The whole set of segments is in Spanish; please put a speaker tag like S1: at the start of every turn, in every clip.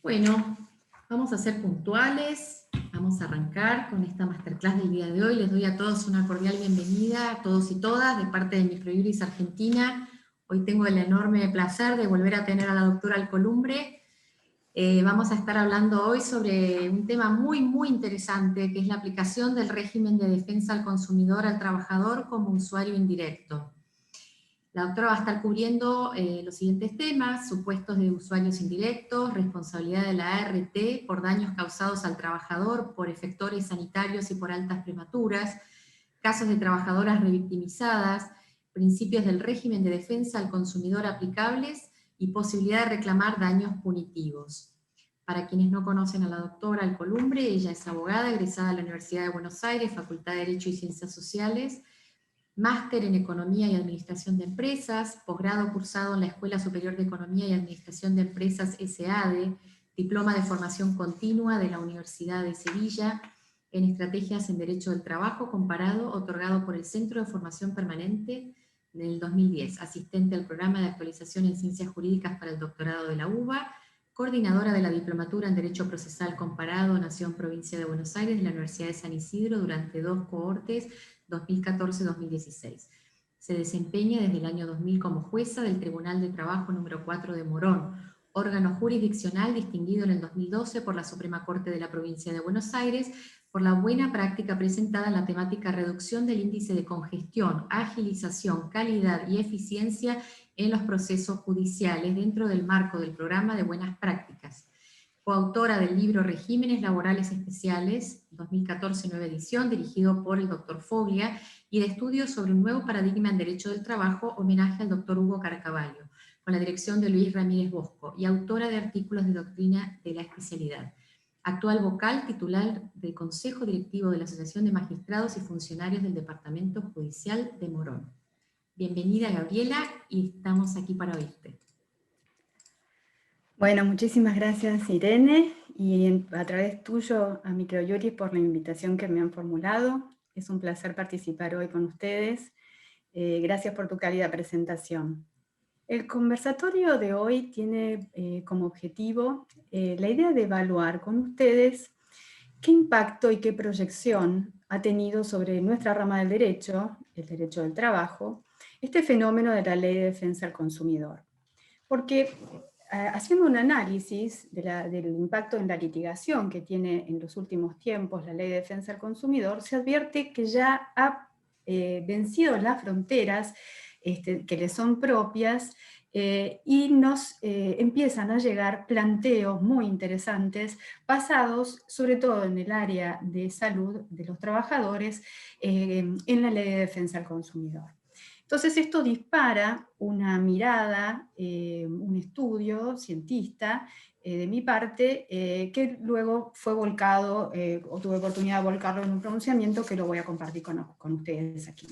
S1: Bueno, vamos a ser puntuales, vamos a arrancar con esta masterclass del día de hoy. Les doy a todos una cordial bienvenida, a todos y todas, de parte de Microjuris Argentina. Hoy tengo el enorme placer de volver a tener a la doctora Alcolumbre. Vamos a estar hablando hoy sobre un tema muy interesante, que es la aplicación del régimen de defensa al consumidor al trabajador como usuario indirecto. La doctora va a estar cubriendo los siguientes temas: supuestos de usuarios indirectos, responsabilidad de la ART por daños causados al trabajador por efectores sanitarios y por altas prematuras, casos de trabajadoras revictimizadas, principios del régimen de defensa al consumidor aplicables y posibilidad de reclamar daños punitivos. Para quienes no conocen a la doctora Alcolumbre, ella es abogada egresada de la Universidad de Buenos Aires, Facultad de Derecho y Ciencias Sociales, máster en Economía y Administración de Empresas, posgrado cursado en la Escuela Superior de Economía y Administración de Empresas SADE, diploma de formación continua de la Universidad de Sevilla en Estrategias en Derecho del Trabajo comparado, otorgado por el Centro de Formación Permanente en el 2010, asistente al programa de actualización en Ciencias Jurídicas para el doctorado de la UBA, coordinadora de la Diplomatura en Derecho Procesal Comparado, Nación Provincia de Buenos Aires, de la Universidad de San Isidro, durante 2 cohortes, 2014-2016. Se desempeña desde el año 2000 como jueza del Tribunal de Trabajo número 4 de Morón, órgano jurisdiccional distinguido en el 2012 por la Suprema Corte de la Provincia de Buenos Aires, por la buena práctica presentada en la temática reducción del índice de congestión, agilización, calidad y eficiencia en los procesos judiciales dentro del marco del programa de buenas prácticas. Coautora del libro Regímenes Laborales Especiales, 2014, nueva edición, dirigido por el Dr. Foglia, y de estudios sobre un nuevo paradigma en Derecho del Trabajo, homenaje al Dr. Hugo Carcavallo, con la dirección de Luis Ramírez Bosco, y autora de artículos de doctrina de la especialidad. Actual vocal titular del Consejo Directivo de la Asociación de Magistrados y Funcionarios del Departamento Judicial de Morón. Bienvenida, Gabriela, y estamos aquí para oírte.
S2: Bueno, muchísimas gracias, Irene, y a través tuyo a Microjuris por la invitación que me han formulado. Es un placer participar hoy con ustedes. Gracias por tu cálida presentación. El conversatorio de hoy tiene como objetivo la idea de evaluar con ustedes qué impacto y qué proyección ha tenido sobre nuestra rama del derecho, el derecho del trabajo, este fenómeno de la Ley de Defensa al Consumidor. Porque haciendo un análisis del impacto en la litigación que tiene en los últimos tiempos la Ley de Defensa al Consumidor, se advierte que ya ha vencido las fronteras que le son propias y nos empiezan a llegar planteos muy interesantes basados sobre todo en el área de salud de los trabajadores en la Ley de Defensa al Consumidor. Entonces esto dispara una mirada, un estudio cientista de mi parte, que luego fue volcado, o tuve oportunidad de volcarlo en un pronunciamiento que lo voy a compartir con ustedes aquí.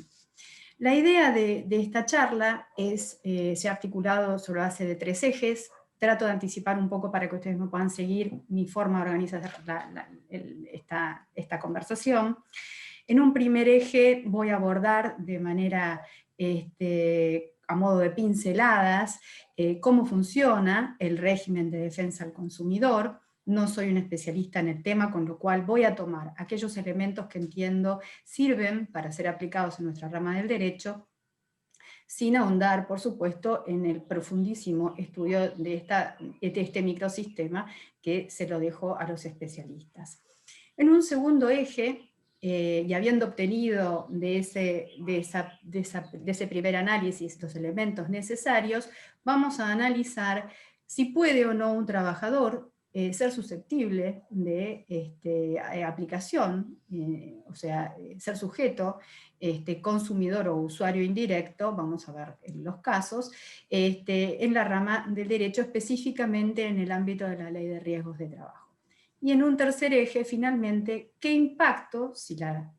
S2: La idea de esta charla se ha articulado sobre la base de 3 ejes. Trato de anticipar un poco para que ustedes me puedan seguir mi forma de organizar esta conversación. En un primer eje voy a abordar de manera a modo de pinceladas cómo funciona el régimen de defensa al consumidor. No soy un especialista en el tema, con lo cual voy a tomar aquellos elementos que entiendo sirven para ser aplicados en nuestra rama del derecho, sin ahondar, por supuesto, en el profundísimo estudio de este microsistema que se lo dejo a los especialistas. En un segundo eje, y habiendo obtenido de ese primer análisis los elementos necesarios, vamos a analizar si puede o no un trabajador ser susceptible de aplicación, o sea, ser sujeto, consumidor o usuario indirecto, vamos a ver los casos, en la rama del derecho, específicamente en el ámbito de la Ley de Riesgos de Trabajo. Y en un tercer eje, finalmente, ¿qué impacto, si la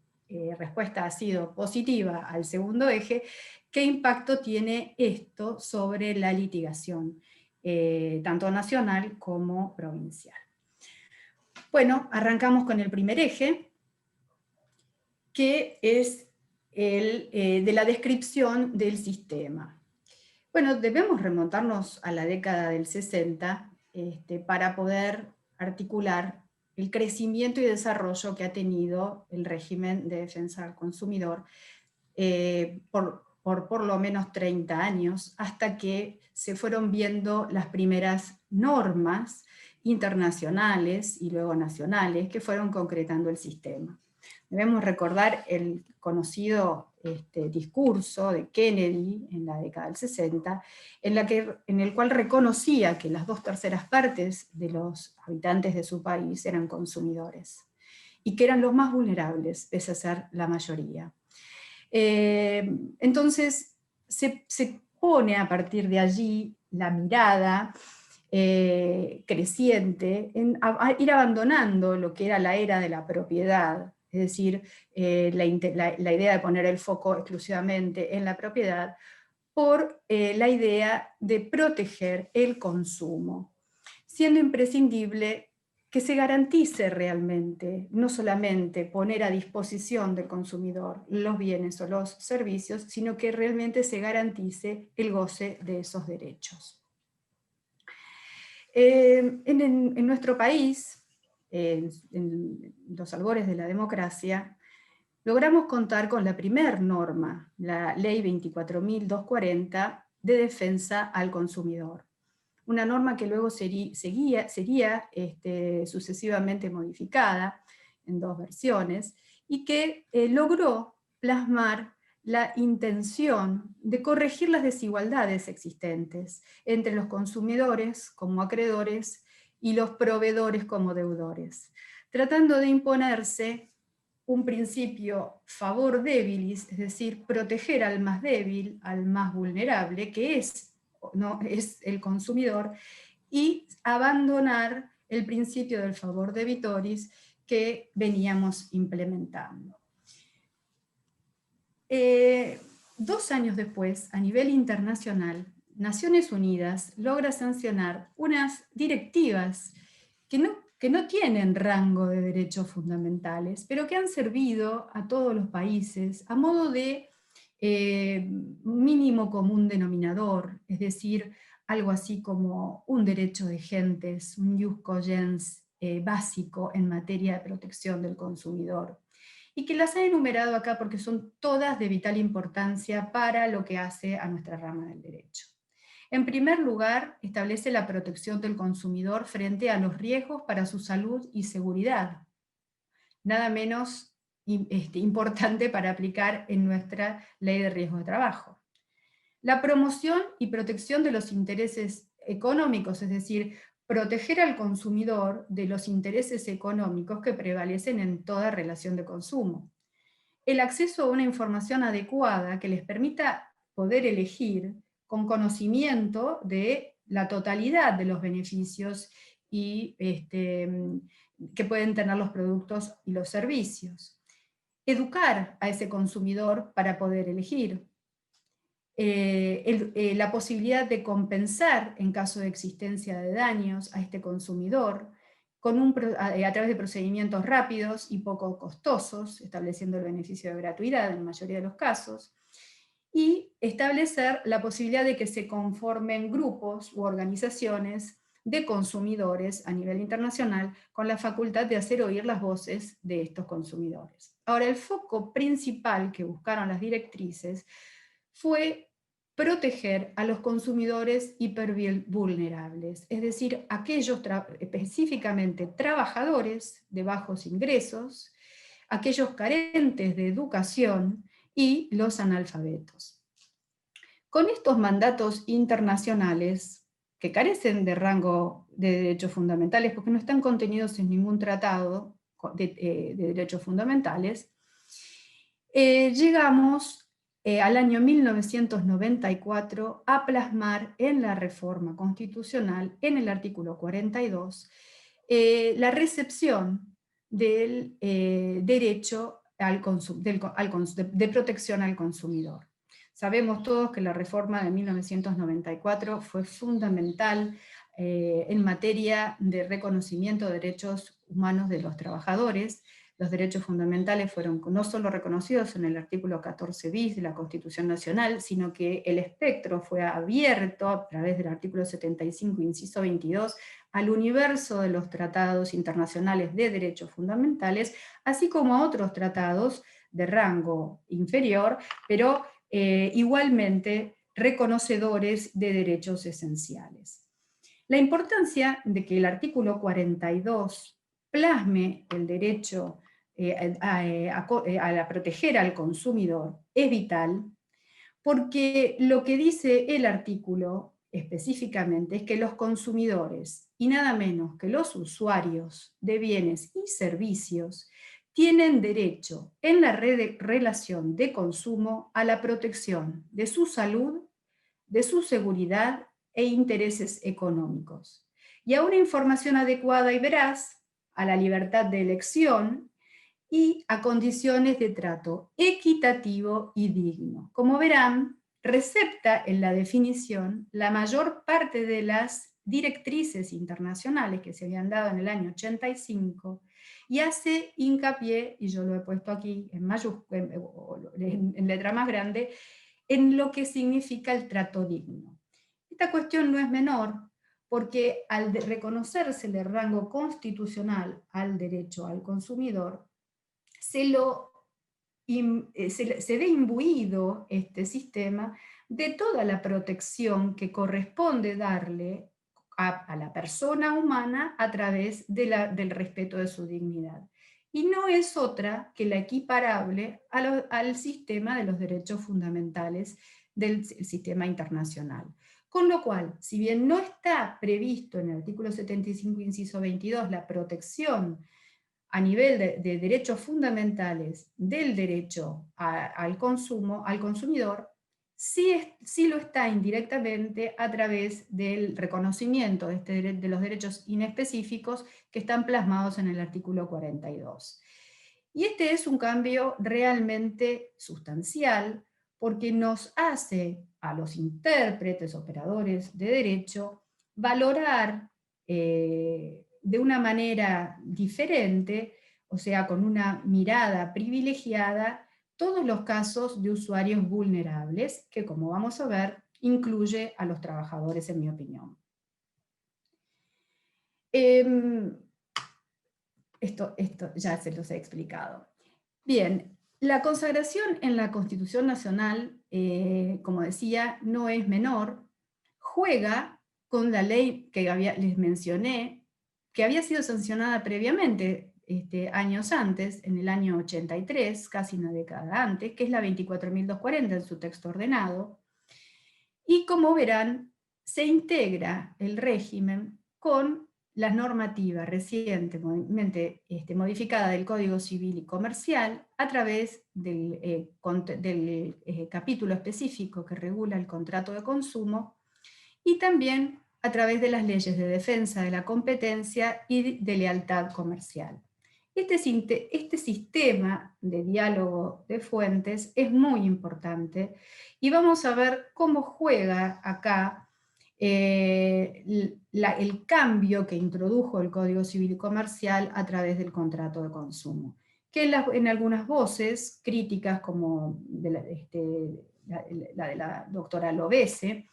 S2: respuesta ha sido positiva al segundo eje, qué impacto tiene esto sobre la litigación, tanto nacional como provincial? Bueno, arrancamos con el primer eje. que es el de la descripción del sistema. Bueno, debemos remontarnos a la década del 60 para poder articular el crecimiento y desarrollo que ha tenido el régimen de defensa del consumidor por lo menos 30 años, hasta que se fueron viendo las primeras normas internacionales y luego nacionales que fueron concretando el sistema. Debemos recordar el conocido discurso de Kennedy en la década del 60, en el cual reconocía que las 2/3 partes de los habitantes de su país eran consumidores, y que eran los más vulnerables, pese a ser la mayoría. Entonces, se pone a partir de allí la mirada creciente a ir abandonando lo que era la era de la propiedad, es decir, la idea de poner el foco exclusivamente en la propiedad, por la idea de proteger el consumo, siendo imprescindible que se garantice realmente, no solamente poner a disposición del consumidor los bienes o los servicios, sino que realmente se garantice el goce de esos derechos. En nuestro país, en los albores de la democracia, logramos contar con la primer norma, la Ley 24.240, de defensa al consumidor. Una norma que luego sería sucesivamente modificada en 2 versiones, y que logró plasmar la intención de corregir las desigualdades existentes entre los consumidores como acreedores y los proveedores como deudores, tratando de imponerse un principio favor debilis, es decir, proteger al más débil, al más vulnerable, que es el consumidor, y abandonar el principio del favor debitoris que veníamos implementando. 2 años después, a nivel internacional, Naciones Unidas logra sancionar unas directivas que no tienen rango de derechos fundamentales, pero que han servido a todos los países a modo de mínimo común denominador, es decir, algo así como un derecho de gentes, un jus cogens básico en materia de protección del consumidor. Y que las he enumerado acá porque son todas de vital importancia para lo que hace a nuestra rama del derecho. En primer lugar, establece la protección del consumidor frente a los riesgos para su salud y seguridad. Nada menos importante para aplicar en nuestra ley de riesgo de trabajo. La promoción y protección de los intereses económicos, es decir, proteger al consumidor de los intereses económicos que prevalecen en toda relación de consumo. El acceso a una información adecuada que les permita poder elegir con conocimiento de la totalidad de los beneficios y que pueden tener los productos y los servicios. Educar a ese consumidor para poder elegir. La posibilidad de compensar en caso de existencia de daños a este consumidor a través de procedimientos rápidos y poco costosos, estableciendo el beneficio de gratuidad en la mayoría de los casos, y establecer la posibilidad de que se conformen grupos u organizaciones de consumidores a nivel internacional con la facultad de hacer oír las voces de estos consumidores. Ahora, el foco principal que buscaron las directrices fue proteger a los consumidores hipervulnerables, es decir, aquellos específicamente trabajadores de bajos ingresos, aquellos carentes de educación y los analfabetos. Con estos mandatos internacionales, que carecen de rango de derechos fundamentales porque no están contenidos en ningún tratado de derechos fundamentales, llegamos al año 1994 a plasmar en la reforma constitucional, en el artículo 42, la recepción del derecho de protección al consumidor. Sabemos todos que la reforma de 1994 fue fundamental en materia de reconocimiento de derechos humanos de los trabajadores, Los derechos fundamentales fueron no solo reconocidos en el artículo 14 bis de la Constitución Nacional, sino que el espectro fue abierto a través del artículo 75, inciso 22, al universo de los tratados internacionales de derechos fundamentales, así como a otros tratados de rango inferior, pero igualmente reconocedores de derechos esenciales. La importancia de que el artículo 42 plasme el derecho a proteger al consumidor es vital, porque lo que dice el artículo específicamente es que los consumidores, y nada menos que los usuarios de bienes y servicios, tienen derecho en la relación de consumo a la protección de su salud, de su seguridad e intereses económicos, y a una información adecuada y veraz, a la libertad de elección y a condiciones de trato equitativo y digno. Como verán, recepta en la definición la mayor parte de las directrices internacionales que se habían dado en el año 85 y hace hincapié, y yo lo he puesto aquí en letra más grande, en lo que significa el trato digno. Esta cuestión no es menor, porque al reconocerse el rango constitucional al derecho al consumidor, se ve imbuido este sistema de toda la protección que corresponde darle a la persona humana a través del respeto de su dignidad. Y no es otra que la equiparable al sistema de los derechos fundamentales del sistema internacional. Con lo cual, si bien no está previsto en el artículo 75, inciso 22, la protección a nivel de derechos fundamentales del derecho al consumo, al consumidor, sí lo está indirectamente a través del reconocimiento de los derechos inespecíficos que están plasmados en el artículo 42. Y este es un cambio realmente sustancial, porque nos hace a los intérpretes, operadores de derecho, valorar de una manera diferente, o sea, con una mirada privilegiada, todos los casos de usuarios vulnerables, que como vamos a ver, incluye a los trabajadores, en mi opinión. Esto ya se los he explicado. Bien, la consagración en la Constitución Nacional, como decía, no es menor, juega con la ley que les mencioné, que había sido sancionada previamente, años antes, en el año 83, casi una década antes, que es la 24.240 en su texto ordenado, y como verán, se integra el régimen con la normativa recientemente modificada del Código Civil y Comercial a través del capítulo específico que regula el contrato de consumo, y también a través de las leyes de defensa de la competencia y de lealtad comercial. Este sistema de diálogo de fuentes es muy importante y vamos a ver cómo juega acá el cambio que introdujo el Código Civil y Comercial a través del contrato de consumo, que en algunas voces críticas, como la de la doctora Lovese,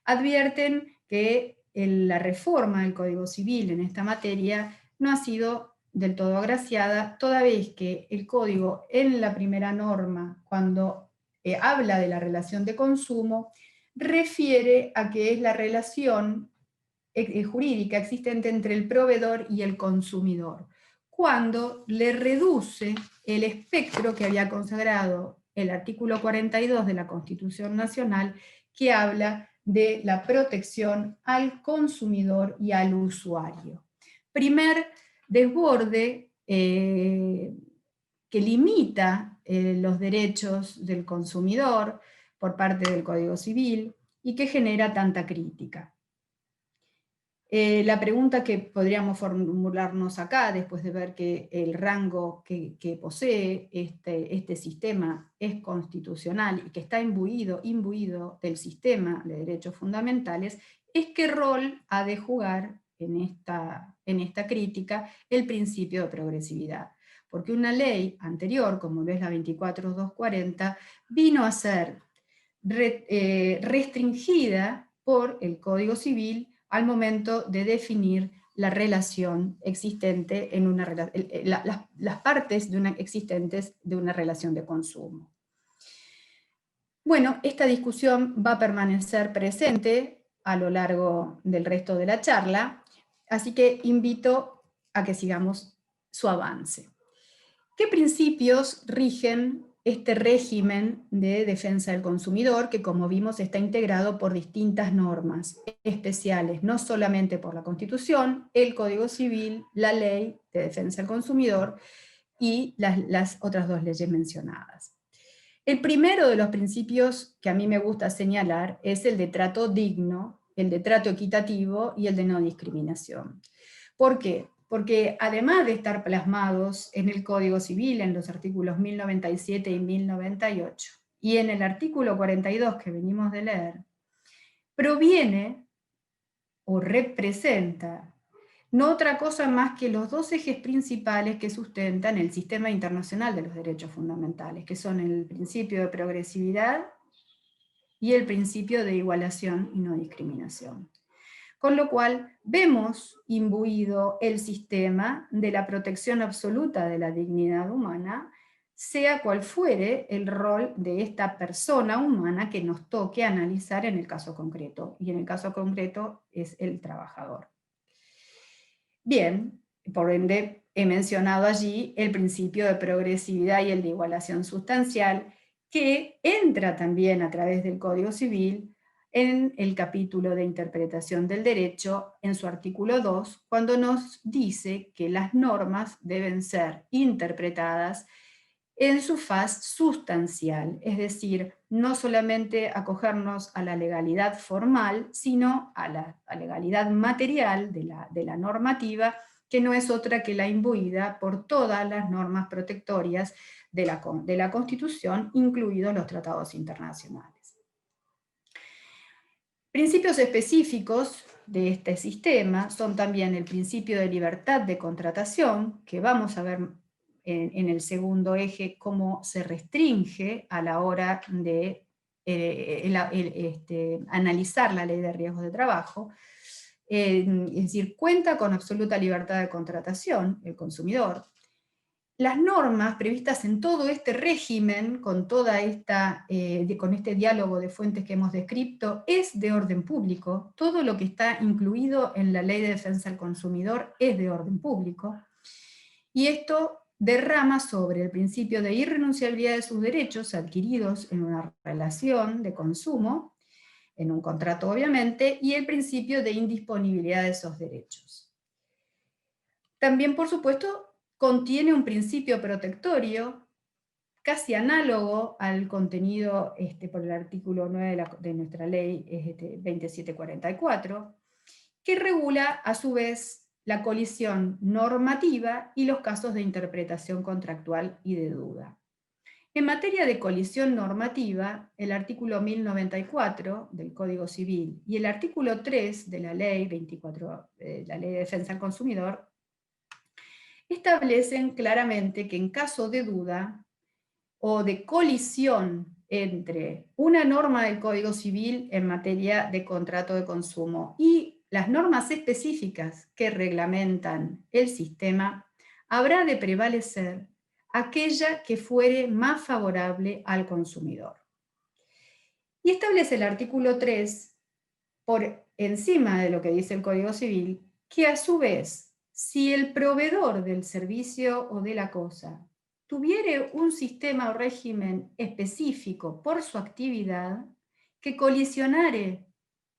S2: advierten que la reforma del Código Civil en esta materia no ha sido del todo agraciada, toda vez que el Código en la primera norma, cuando habla de la relación de consumo, refiere a que es la relación jurídica existente entre el proveedor y el consumidor, cuando le reduce el espectro que había consagrado el artículo 42 de la Constitución Nacional, que habla de la protección al consumidor y al usuario. Primer desborde que limita los derechos del consumidor por parte del Código Civil y que genera tanta crítica. La pregunta que podríamos formularnos acá, después de ver que el rango que posee este sistema es constitucional y que está imbuido del sistema de derechos fundamentales, es qué rol ha de jugar en esta crítica el principio de progresividad. porque una ley anterior, como lo es la 24.240, vino a ser restringida por el Código Civil al momento de definir la relación existente en una las partes existentes de una relación de consumo. Bueno, esta discusión va a permanecer presente a lo largo del resto de la charla, así que invito a que sigamos su avance. ¿Qué principios rigen este régimen de defensa del consumidor que, como vimos, está integrado por distintas normas especiales, no solamente por la Constitución, el Código Civil, la Ley de Defensa del Consumidor y las otras dos leyes mencionadas? El primero de los principios que a mí me gusta señalar es el de trato digno, el de trato equitativo y el de no discriminación. ¿Por qué? Porque además de estar plasmados en el Código Civil, en los artículos 1097 y 1098, y en el artículo 42 que venimos de leer, proviene o representa no otra cosa más que los dos ejes principales que sustentan el sistema internacional de los derechos fundamentales, que son el principio de progresividad y el principio de igualación y no discriminación. Con lo cual, vemos imbuido el sistema de la protección absoluta de la dignidad humana, sea cual fuere el rol de esta persona humana que nos toque analizar en el caso concreto, y en el caso concreto es el trabajador. Bien, por ende, he mencionado allí el principio de progresividad y el de igualación sustancial, que entra también a través del Código Civil en el capítulo de interpretación del derecho, en su artículo 2, cuando nos dice que las normas deben ser interpretadas en su faz sustancial, es decir, no solamente acogernos a la legalidad formal, sino a la legalidad material de la normativa, que no es otra que la imbuida por todas las normas protectorias de la Constitución, incluidos los tratados internacionales. Principios específicos de este sistema son también el principio de libertad de contratación, que vamos a ver en el segundo eje cómo se restringe a la hora de analizar la ley de riesgos de trabajo. Es decir, cuenta con absoluta libertad de contratación el consumidor. Las normas previstas en todo este régimen, con este diálogo de fuentes que hemos descrito, es de orden público. Todo lo que está incluido en la Ley de Defensa del Consumidor es de orden público. Y esto derrama sobre el principio de irrenunciabilidad de sus derechos adquiridos en una relación de consumo, en un contrato obviamente, y el principio de indisponibilidad de esos derechos. También, por supuesto, contiene un principio protectorio casi análogo al contenido por el artículo 9 de nuestra ley 2744, que regula a su vez la colisión normativa y los casos de interpretación contractual y de duda. En materia de colisión normativa, el artículo 1094 del Código Civil y el artículo 3 de la ley 24, la Ley de Defensa del Consumidor, establecen claramente que en caso de duda o de colisión entre una norma del Código Civil en materia de contrato de consumo y las normas específicas que reglamentan el sistema, habrá de prevalecer aquella que fuere más favorable al consumidor. Y establece el artículo 3, por encima de lo que dice el Código Civil, que a su vez, si el proveedor del servicio o de la cosa tuviere un sistema o régimen específico por su actividad que colisionare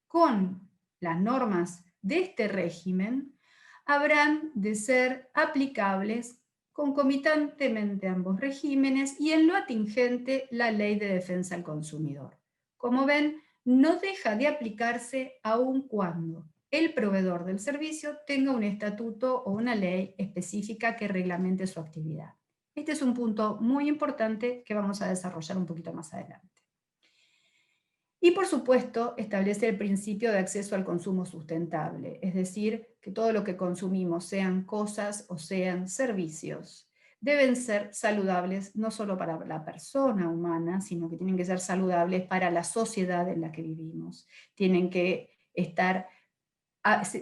S2: con las normas de este régimen, habrán de ser aplicables concomitantemente ambos regímenes y en lo atingente la Ley de Defensa al Consumidor. Como ven, no deja de aplicarse aun cuando el proveedor del servicio tenga un estatuto o una ley específica que reglamente su actividad. Este es un punto muy importante que vamos a desarrollar un poquito más adelante. Y por supuesto, establece el principio de acceso al consumo sustentable, es decir, que todo lo que consumimos, sean cosas o sean servicios, deben ser saludables no solo para la persona humana, sino que tienen que ser saludables para la sociedad en la que vivimos. Tienen que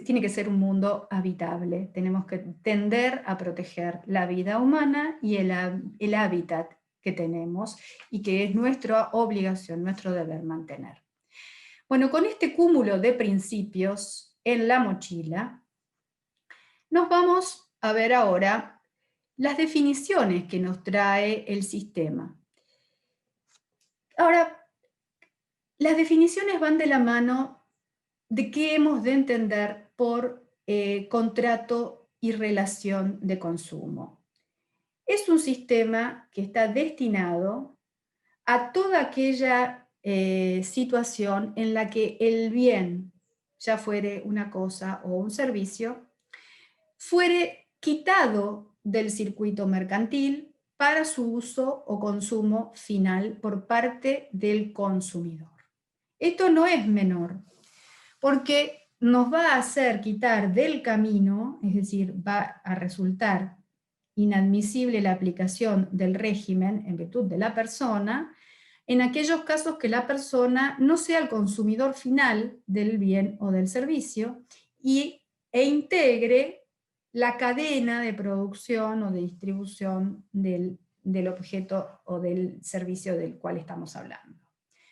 S2: tiene que ser un mundo habitable. Tenemos que tender a proteger la vida humana y el hábitat que tenemos y que es nuestra obligación, nuestro deber mantener. Bueno, con este cúmulo de principios en la mochila, nos vamos a ver ahora las definiciones que nos trae el sistema. Ahora, las definiciones van de la mano de qué hemos de entender por contrato y relación de consumo. Es un sistema que está destinado a toda aquella situación en la que el bien, ya fuere una cosa o un servicio, fuere quitado del circuito mercantil para su uso o consumo final por parte del consumidor. Esto no es menor, porque nos va a hacer quitar del camino, es decir, va a resultar inadmisible la aplicación del régimen en virtud de la persona, en aquellos casos que la persona no sea el consumidor final del bien o del servicio e integre la cadena de producción o de distribución del objeto o del servicio del cual estamos hablando.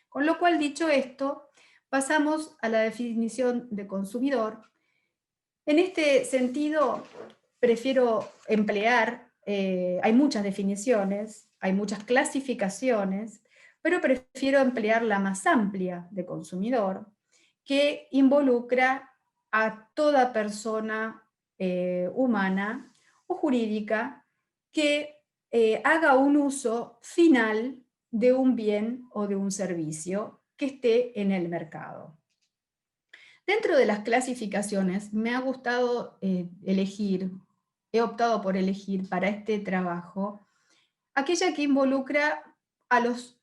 S2: Con lo cual, dicho esto, pasamos a la definición de consumidor. En este sentido, prefiero emplear, hay muchas definiciones, hay muchas clasificaciones, pero prefiero emplear la más amplia de consumidor, que involucra a toda persona humana o jurídica que haga un uso final de un bien o de un servicio que esté en el mercado. Dentro de las clasificaciones me ha gustado he optado por elegir para este trabajo aquella que involucra a los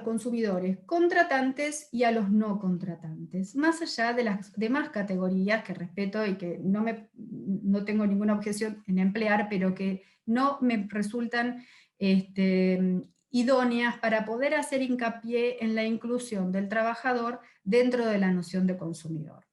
S2: consumidores contratantes y a los no contratantes, más allá de las demás categorías que respeto y que no tengo ninguna objeción en emplear, pero que no me resultan idóneas para poder hacer hincapié en la inclusión del trabajador dentro de la noción de consumidor.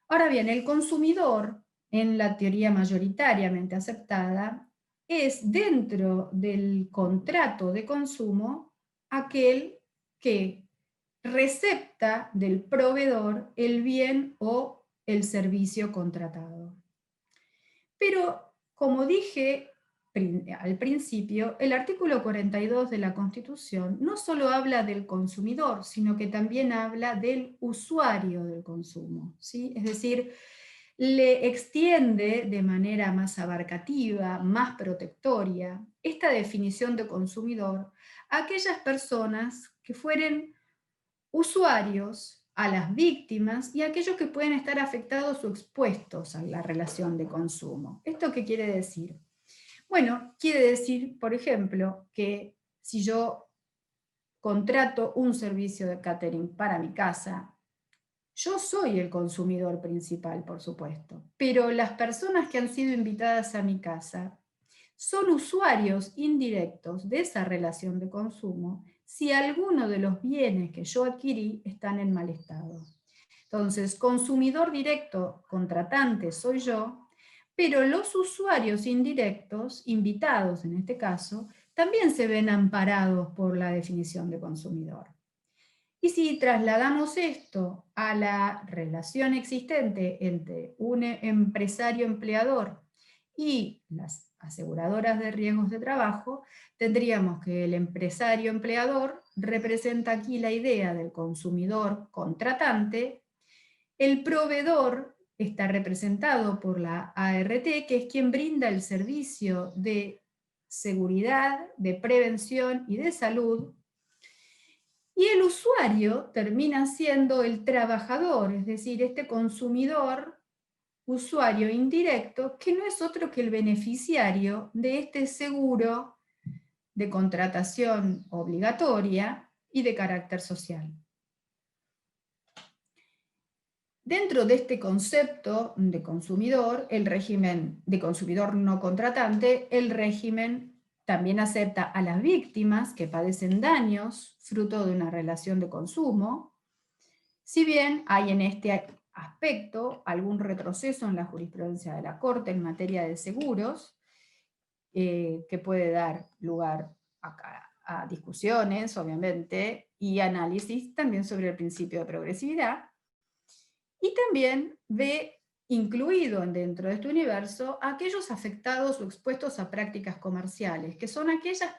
S2: Ahora bien, el consumidor, en la teoría mayoritariamente aceptada, es dentro del contrato de consumo aquel que recepta del proveedor el bien o el servicio contratado. Pero, como dije al principio, el artículo 42 de la Constitución no solo habla del consumidor, sino que también habla del usuario del consumo, ¿sí? Es decir, le extiende de manera más abarcativa, más protectoria, esta definición de consumidor a aquellas personas que fueren usuarios, a las víctimas y a aquellos que pueden estar afectados o expuestos a la relación de consumo. ¿Esto qué quiere decir? Bueno, quiere decir, por ejemplo, que si yo contrato un servicio de catering para mi casa, yo soy el consumidor principal, por supuesto, pero las personas que han sido invitadas a mi casa son usuarios indirectos de esa relación de consumo si alguno de los bienes que yo adquirí están en mal estado. Entonces, consumidor directo, contratante soy yo, pero los usuarios indirectos, invitados en este caso, también se ven amparados por la definición de consumidor. Y si trasladamos esto a la relación existente entre un empresario empleador y las aseguradoras de riesgos de trabajo, tendríamos que el empresario empleador representa aquí la idea del consumidor contratante, el proveedor está representado por la ART, que es quien brinda el servicio de seguridad, de prevención y de salud, y el usuario termina siendo el trabajador, es decir, este consumidor, usuario indirecto, que no es otro que el beneficiario de este seguro de contratación obligatoria y de carácter social. Dentro de este concepto de consumidor, el régimen de consumidor no contratante, el régimen también acepta a las víctimas que padecen daños fruto de una relación de consumo, si bien hay en este aspecto algún retroceso en la jurisprudencia de la Corte en materia de seguros, que puede dar lugar a discusiones, obviamente, y análisis también sobre el principio de progresividad, y también ve incluido dentro de este universo a aquellos afectados o expuestos a prácticas comerciales, que son aquellas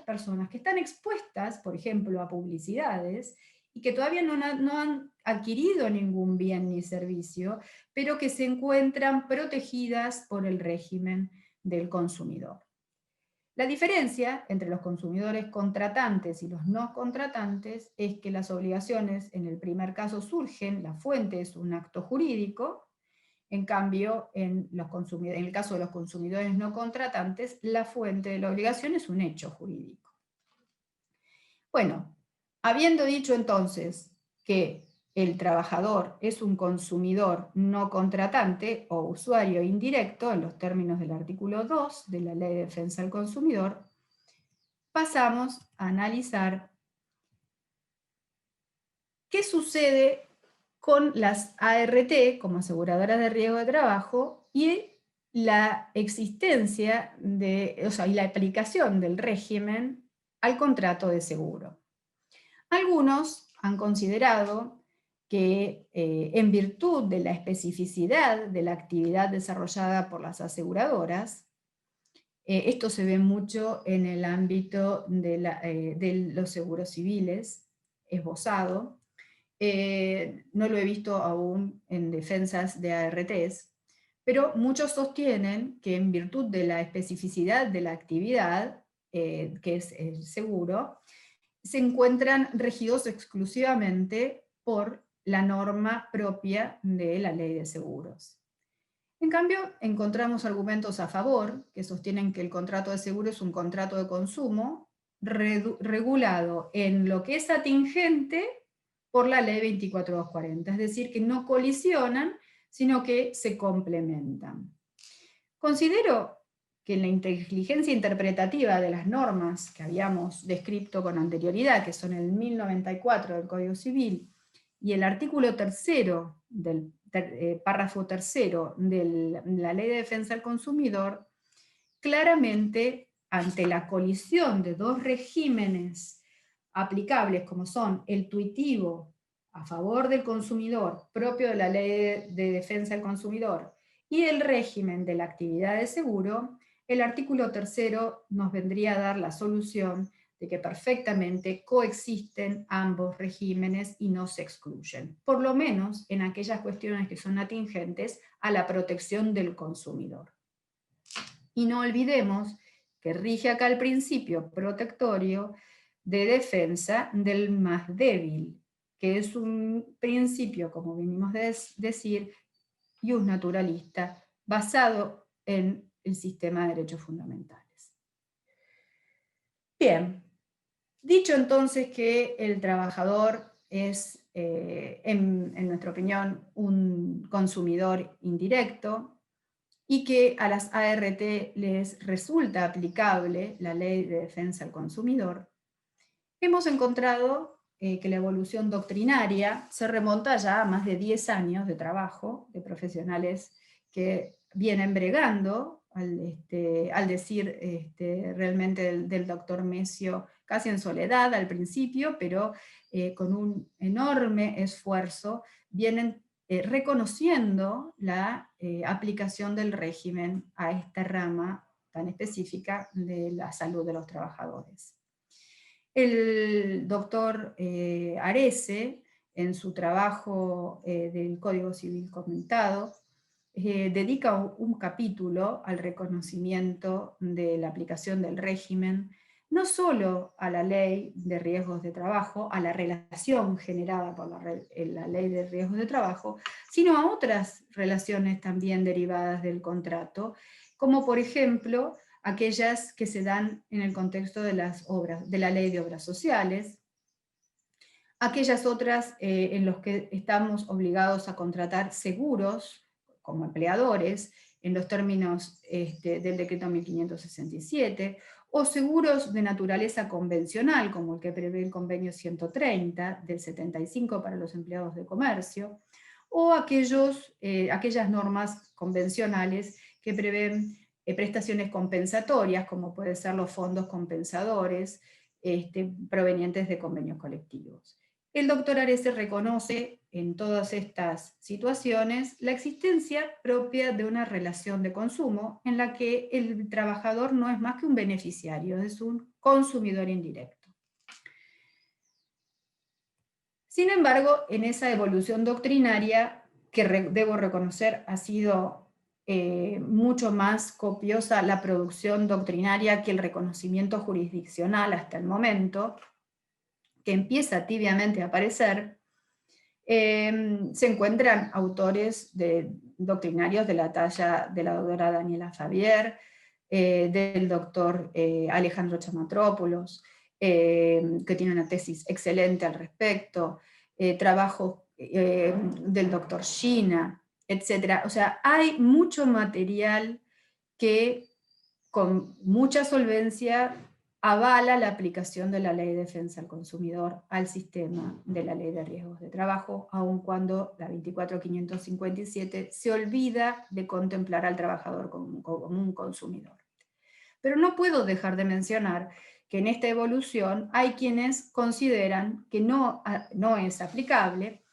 S2: personas que están expuestas, por ejemplo, a publicidades, y que todavía no han adquirido ningún bien ni servicio, pero que se encuentran protegidas por el régimen del consumidor. La diferencia entre los consumidores contratantes y los no contratantes es que las obligaciones en el primer caso surgen, la fuente es un acto jurídico, en cambio en el caso de los consumidores no contratantes, la fuente de la obligación es un hecho jurídico. Bueno, habiendo dicho entonces que el trabajador es un consumidor no contratante o usuario indirecto en los términos del artículo 2 de la Ley de Defensa del Consumidor, pasamos a analizar qué sucede con las ART como aseguradoras de riesgo de trabajo y la existencia y la aplicación del régimen al contrato de seguro. Algunos han considerado que en virtud de la especificidad de la actividad desarrollada por las aseguradoras, esto se ve mucho en el ámbito de los seguros civiles, esbozado. No lo he visto aún en defensas de ARTs, pero muchos sostienen que en virtud de la especificidad de la actividad, que es el seguro, se encuentran regidos exclusivamente por la norma propia de la ley de seguros. En cambio, encontramos argumentos a favor que sostienen que el contrato de seguro es un contrato de consumo regulado en lo que es atingente por la ley 24240, es decir, que no colisionan, sino que se complementan. Considero que en la inteligencia interpretativa de las normas que habíamos descrito con anterioridad, que son el 1094 del Código Civil y el artículo 3 del párrafo 3 de la Ley de Defensa del Consumidor, claramente ante la colisión de dos regímenes aplicables como son el tuitivo a favor del consumidor propio de la Ley de Defensa del Consumidor y el régimen de la actividad de seguro, el artículo 3 nos vendría a dar la solución de que perfectamente coexisten ambos regímenes y no se excluyen, por lo menos en aquellas cuestiones que son atingentes a la protección del consumidor. Y no olvidemos que rige acá el principio protectorio de defensa del más débil, que es un principio, como venimos de decir, ius naturalista, basado en el sistema de derechos fundamentales. Bien, dicho entonces que el trabajador es, en nuestra opinión, un consumidor indirecto y que a las ART les resulta aplicable la Ley de Defensa del Consumidor, hemos encontrado que la evolución doctrinaria se remonta ya a más de 10 años de trabajo de profesionales que vienen bregando, al decir realmente del doctor Messio, casi en soledad al principio, pero con un enorme esfuerzo, vienen reconociendo la aplicación del régimen a esta rama tan específica de la salud de los trabajadores. El doctor Arese, en su trabajo del Código Civil comentado, dedica un capítulo al reconocimiento de la aplicación del régimen, no solo a la ley de riesgos de trabajo, a la relación generada por la ley de riesgos de trabajo, sino a otras relaciones también derivadas del contrato, como por ejemplo aquellas que se dan en el contexto de las obras, de la ley de obras sociales, aquellas otras en las que estamos obligados a contratar seguros como empleadores, en los términos del decreto 1567, o seguros de naturaleza convencional, como el que prevé el convenio 130 del 75 para los empleados de comercio, o aquellas normas convencionales que prevén prestaciones compensatorias, como pueden ser los fondos compensadores provenientes de convenios colectivos. El doctor Arese reconoce en todas estas situaciones la existencia propia de una relación de consumo en la que el trabajador no es más que un beneficiario, es un consumidor indirecto. Sin embargo, en esa evolución doctrinaria, que debo reconocer ha sido mucho más copiosa la producción doctrinaria que el reconocimiento jurisdiccional hasta el momento, que empieza tibiamente a aparecer, se encuentran autores doctrinarios de la talla de la doctora Daniela Fabier, del doctor Alejandro Chamatrópolos, que tiene una tesis excelente al respecto, trabajos del doctor Shina, etc. O sea, hay mucho material que con mucha solvencia avala la aplicación de la Ley de Defensa al Consumidor al sistema de la Ley de Riesgos de Trabajo, aun cuando la 24.557 se olvida de contemplar al trabajador como un consumidor. Pero no puedo dejar de mencionar que en esta evolución hay quienes consideran que no es aplicable,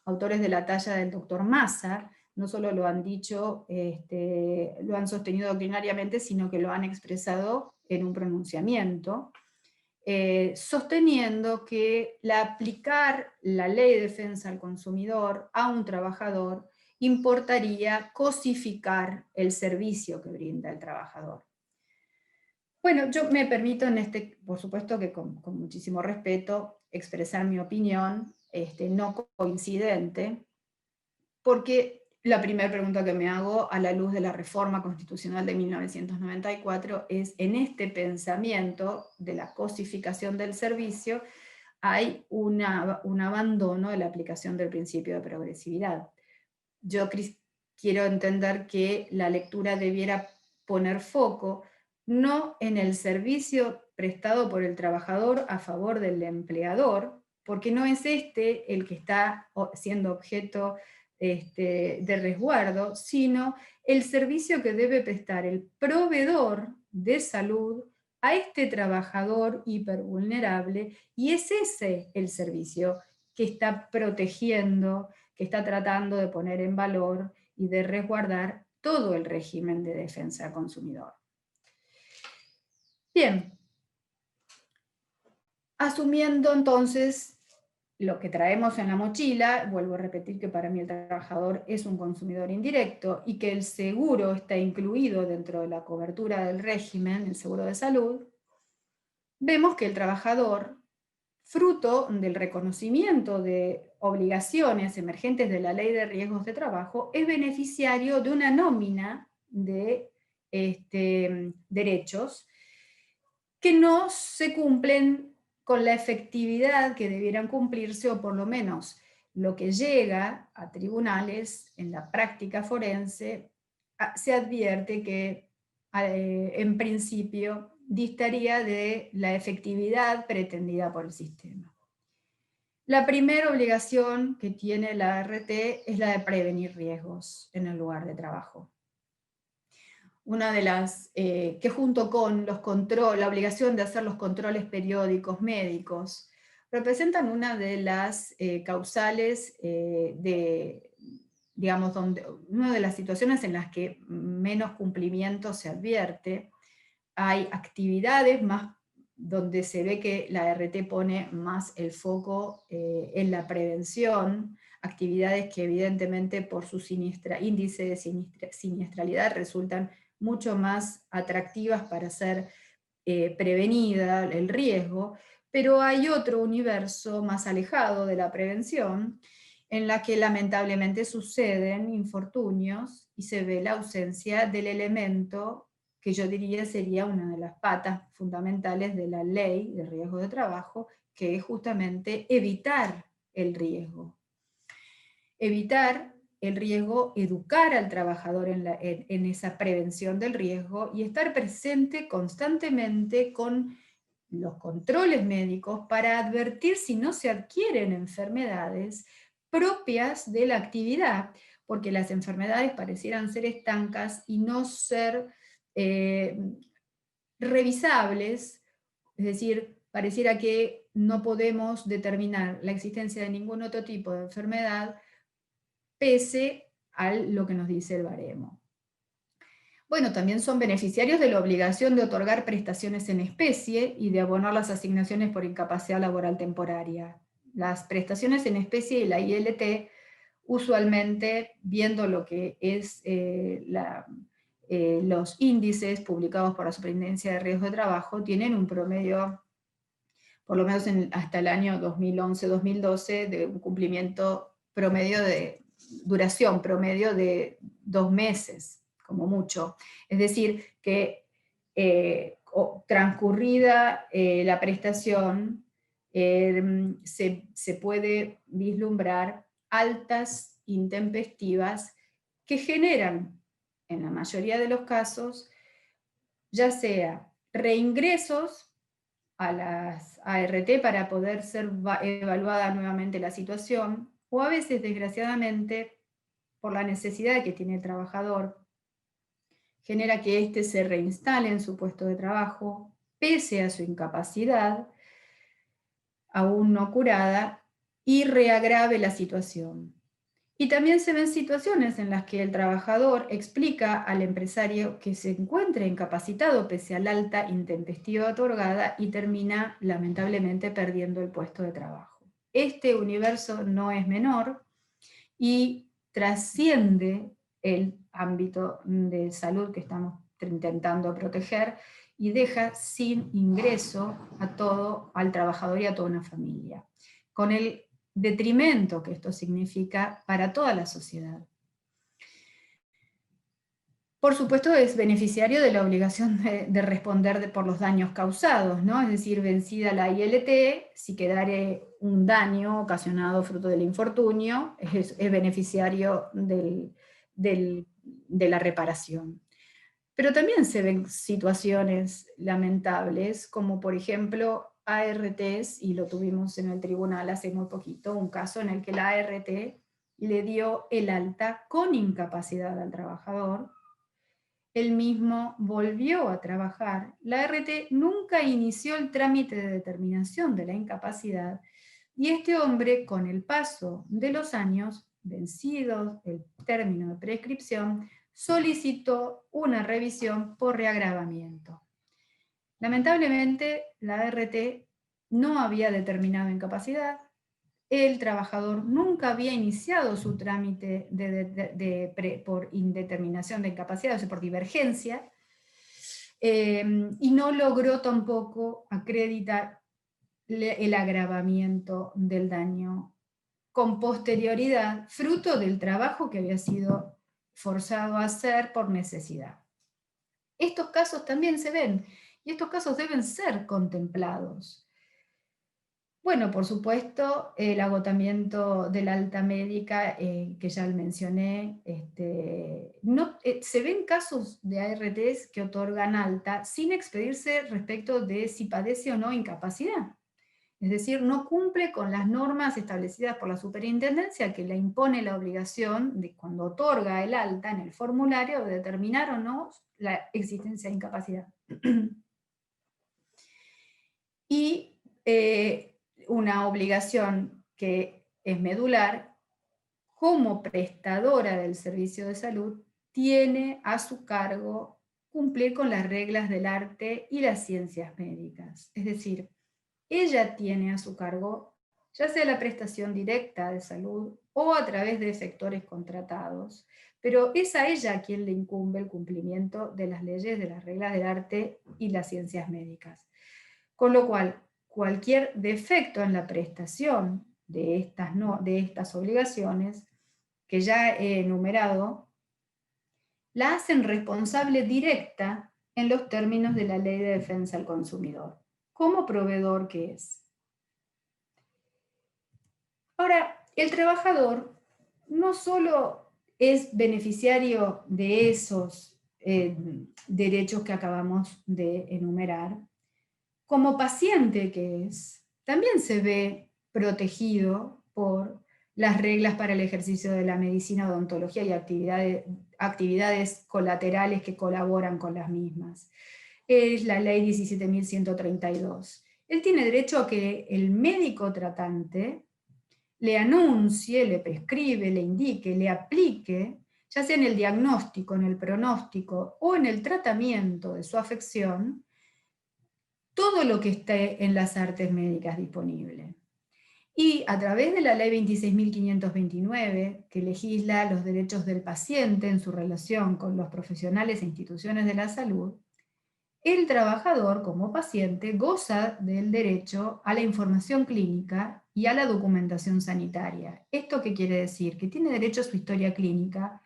S2: autores de la talla del doctor Massa, no solo lo han dicho, lo han sostenido doctrinariamente, sino que lo han expresado en un pronunciamiento, sosteniendo que aplicar la ley de defensa al consumidor a un trabajador importaría cosificar el servicio que brinda el trabajador. Bueno, yo me permito por supuesto que con muchísimo respeto, expresar mi opinión, no coincidente, porque la primera pregunta que me hago a la luz de la reforma constitucional de 1994 es, en este pensamiento de la cosificación del servicio, hay un abandono de la aplicación del principio de progresividad. Yo quiero entender que la lectura debiera poner foco no en el servicio prestado por el trabajador a favor del empleador, porque no es el que está siendo objeto de resguardo, sino el servicio que debe prestar el proveedor de salud a este trabajador hipervulnerable, y es ese el servicio que está protegiendo, que está tratando de poner en valor y de resguardar todo el régimen de defensa del consumidor. Bien, asumiendo entonces lo que traemos en la mochila, vuelvo a repetir que para mí el trabajador es un consumidor indirecto y que el seguro está incluido dentro de la cobertura del régimen, el seguro de salud, vemos que el trabajador, fruto del reconocimiento de obligaciones emergentes de la Ley de Riesgos de Trabajo, es beneficiario de una nómina de derechos que no se cumplen con la efectividad que debieran cumplirse, o por lo menos lo que llega a tribunales en la práctica forense, se advierte que en principio distaría de la efectividad pretendida por el sistema. La primera obligación que tiene la ART es la de prevenir riesgos en el lugar de trabajo. Una de las que, junto con la obligación de hacer los controles periódicos médicos, representan una de las causales una de las situaciones en las que menos cumplimiento se advierte. Hay actividades más donde se ve que la ART pone más el foco en la prevención, actividades que evidentemente por su índice de siniestralidad resultan mucho más atractivas para ser prevenida el riesgo, pero hay otro universo más alejado de la prevención, en la que lamentablemente suceden infortunios y se ve la ausencia del elemento que yo diría sería una de las patas fundamentales de la ley de riesgo de trabajo, que es justamente evitar el riesgo. Evitar el riesgo, educar al trabajador en esa prevención del riesgo y estar presente constantemente con los controles médicos para advertir si no se adquieren enfermedades propias de la actividad, porque las enfermedades parecieran ser estancas y no ser revisables, es decir, pareciera que no podemos determinar la existencia de ningún otro tipo de enfermedad pese a lo que nos dice el baremo. Bueno, también son beneficiarios de la obligación de otorgar prestaciones en especie y de abonar las asignaciones por incapacidad laboral temporaria. Las prestaciones en especie y la ILT, usualmente, viendo lo que es los índices publicados por la Superintendencia de Riesgo de Trabajo, tienen un promedio, por lo menos hasta el año 2011-2012, de un cumplimiento promedio de duración promedio de 2 meses, como mucho. Es decir, que transcurrida la prestación, se puede vislumbrar altas intempestivas que generan, en la mayoría de los casos, ya sea reingresos a las ART para poder ser evaluada nuevamente la situación, o a veces, desgraciadamente, por la necesidad que tiene el trabajador, genera que éste se reinstale en su puesto de trabajo, pese a su incapacidad, aún no curada, y reagrave la situación. Y también se ven situaciones en las que el trabajador explica al empresario que se encuentra incapacitado pese a la alta intempestiva otorgada y termina lamentablemente perdiendo el puesto de trabajo. Este universo no es menor y trasciende el ámbito de salud que estamos intentando proteger y deja sin ingreso al trabajador y a toda una familia, con el detrimento que esto significa para toda la sociedad. Por supuesto, es beneficiario de la obligación de responder por los daños causados, ¿no? Es decir, vencida la ILT, si quedare un daño ocasionado fruto del infortunio, es beneficiario de la reparación. Pero también se ven situaciones lamentables, como por ejemplo ARTs, y lo tuvimos en el tribunal hace muy poquito, un caso en el que la ART le dio el alta con incapacidad al trabajador. Él mismo volvió a trabajar. La ART nunca inició el trámite de determinación de la incapacidad, y este hombre, con el paso de los años, vencidos el término de prescripción, solicitó una revisión por reagravamiento. Lamentablemente, la ART no había determinado incapacidad, el trabajador nunca había iniciado su trámite por indeterminación de incapacidad, o sea, por divergencia, y no logró tampoco acreditar el agravamiento del daño con posterioridad, fruto del trabajo que había sido forzado a hacer por necesidad. Estos casos también se ven, y estos casos deben ser contemplados. Bueno, por supuesto, el agotamiento de la alta médica, que ya mencioné, se ven casos de ARTs que otorgan alta sin expedirse respecto de si padece o no incapacidad. Es decir, no cumple con las normas establecidas por la superintendencia, que le impone la obligación de, cuando otorga el alta en el formulario, de determinar o no la existencia de incapacidad. Y una obligación que es medular, como prestadora del servicio de salud, tiene a su cargo cumplir con las reglas del arte y las ciencias médicas. Es decir, ella tiene a su cargo, ya sea la prestación directa de salud o a través de sectores contratados, pero es a ella a quien le incumbe el cumplimiento de las leyes, de las reglas del arte y las ciencias médicas. Con lo cual, cualquier defecto en la prestación de estas obligaciones, que ya he enumerado, la hacen responsable directa en los términos de la Ley de Defensa del Consumidor, como proveedor que es. Ahora, el trabajador no solo es beneficiario de esos derechos que acabamos de enumerar, como paciente que es, también se ve protegido por las reglas para el ejercicio de la medicina, odontología y actividades colaterales que colaboran con las mismas. Es la ley 17.132. Él tiene derecho a que el médico tratante le anuncie, le prescribe, le indique, le aplique, ya sea en el diagnóstico, en el pronóstico o en el tratamiento de su afección, todo lo que esté en las artes médicas disponible. Y a través de la ley 26.529, que legisla los derechos del paciente en su relación con los profesionales e instituciones de la salud, el trabajador como paciente goza del derecho a la información clínica y a la documentación sanitaria. ¿Esto qué quiere decir? Que tiene derecho a su historia clínica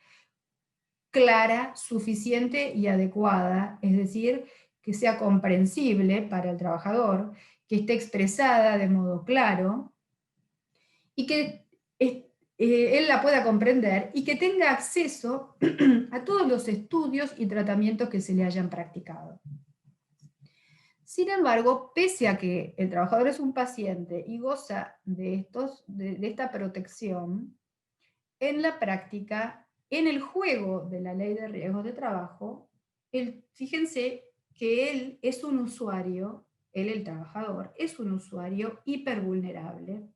S2: clara, suficiente y adecuada, es decir, que sea comprensible para el trabajador, que esté expresada de modo claro y que él la pueda comprender y que tenga acceso a todos los estudios y tratamientos que se le hayan practicado. Sin embargo, pese a que el trabajador es un paciente y goza de esta protección, en la práctica, en el juego de la ley de riesgos de trabajo, fíjense que él es un usuario, él el trabajador, es un usuario hipervulnerable,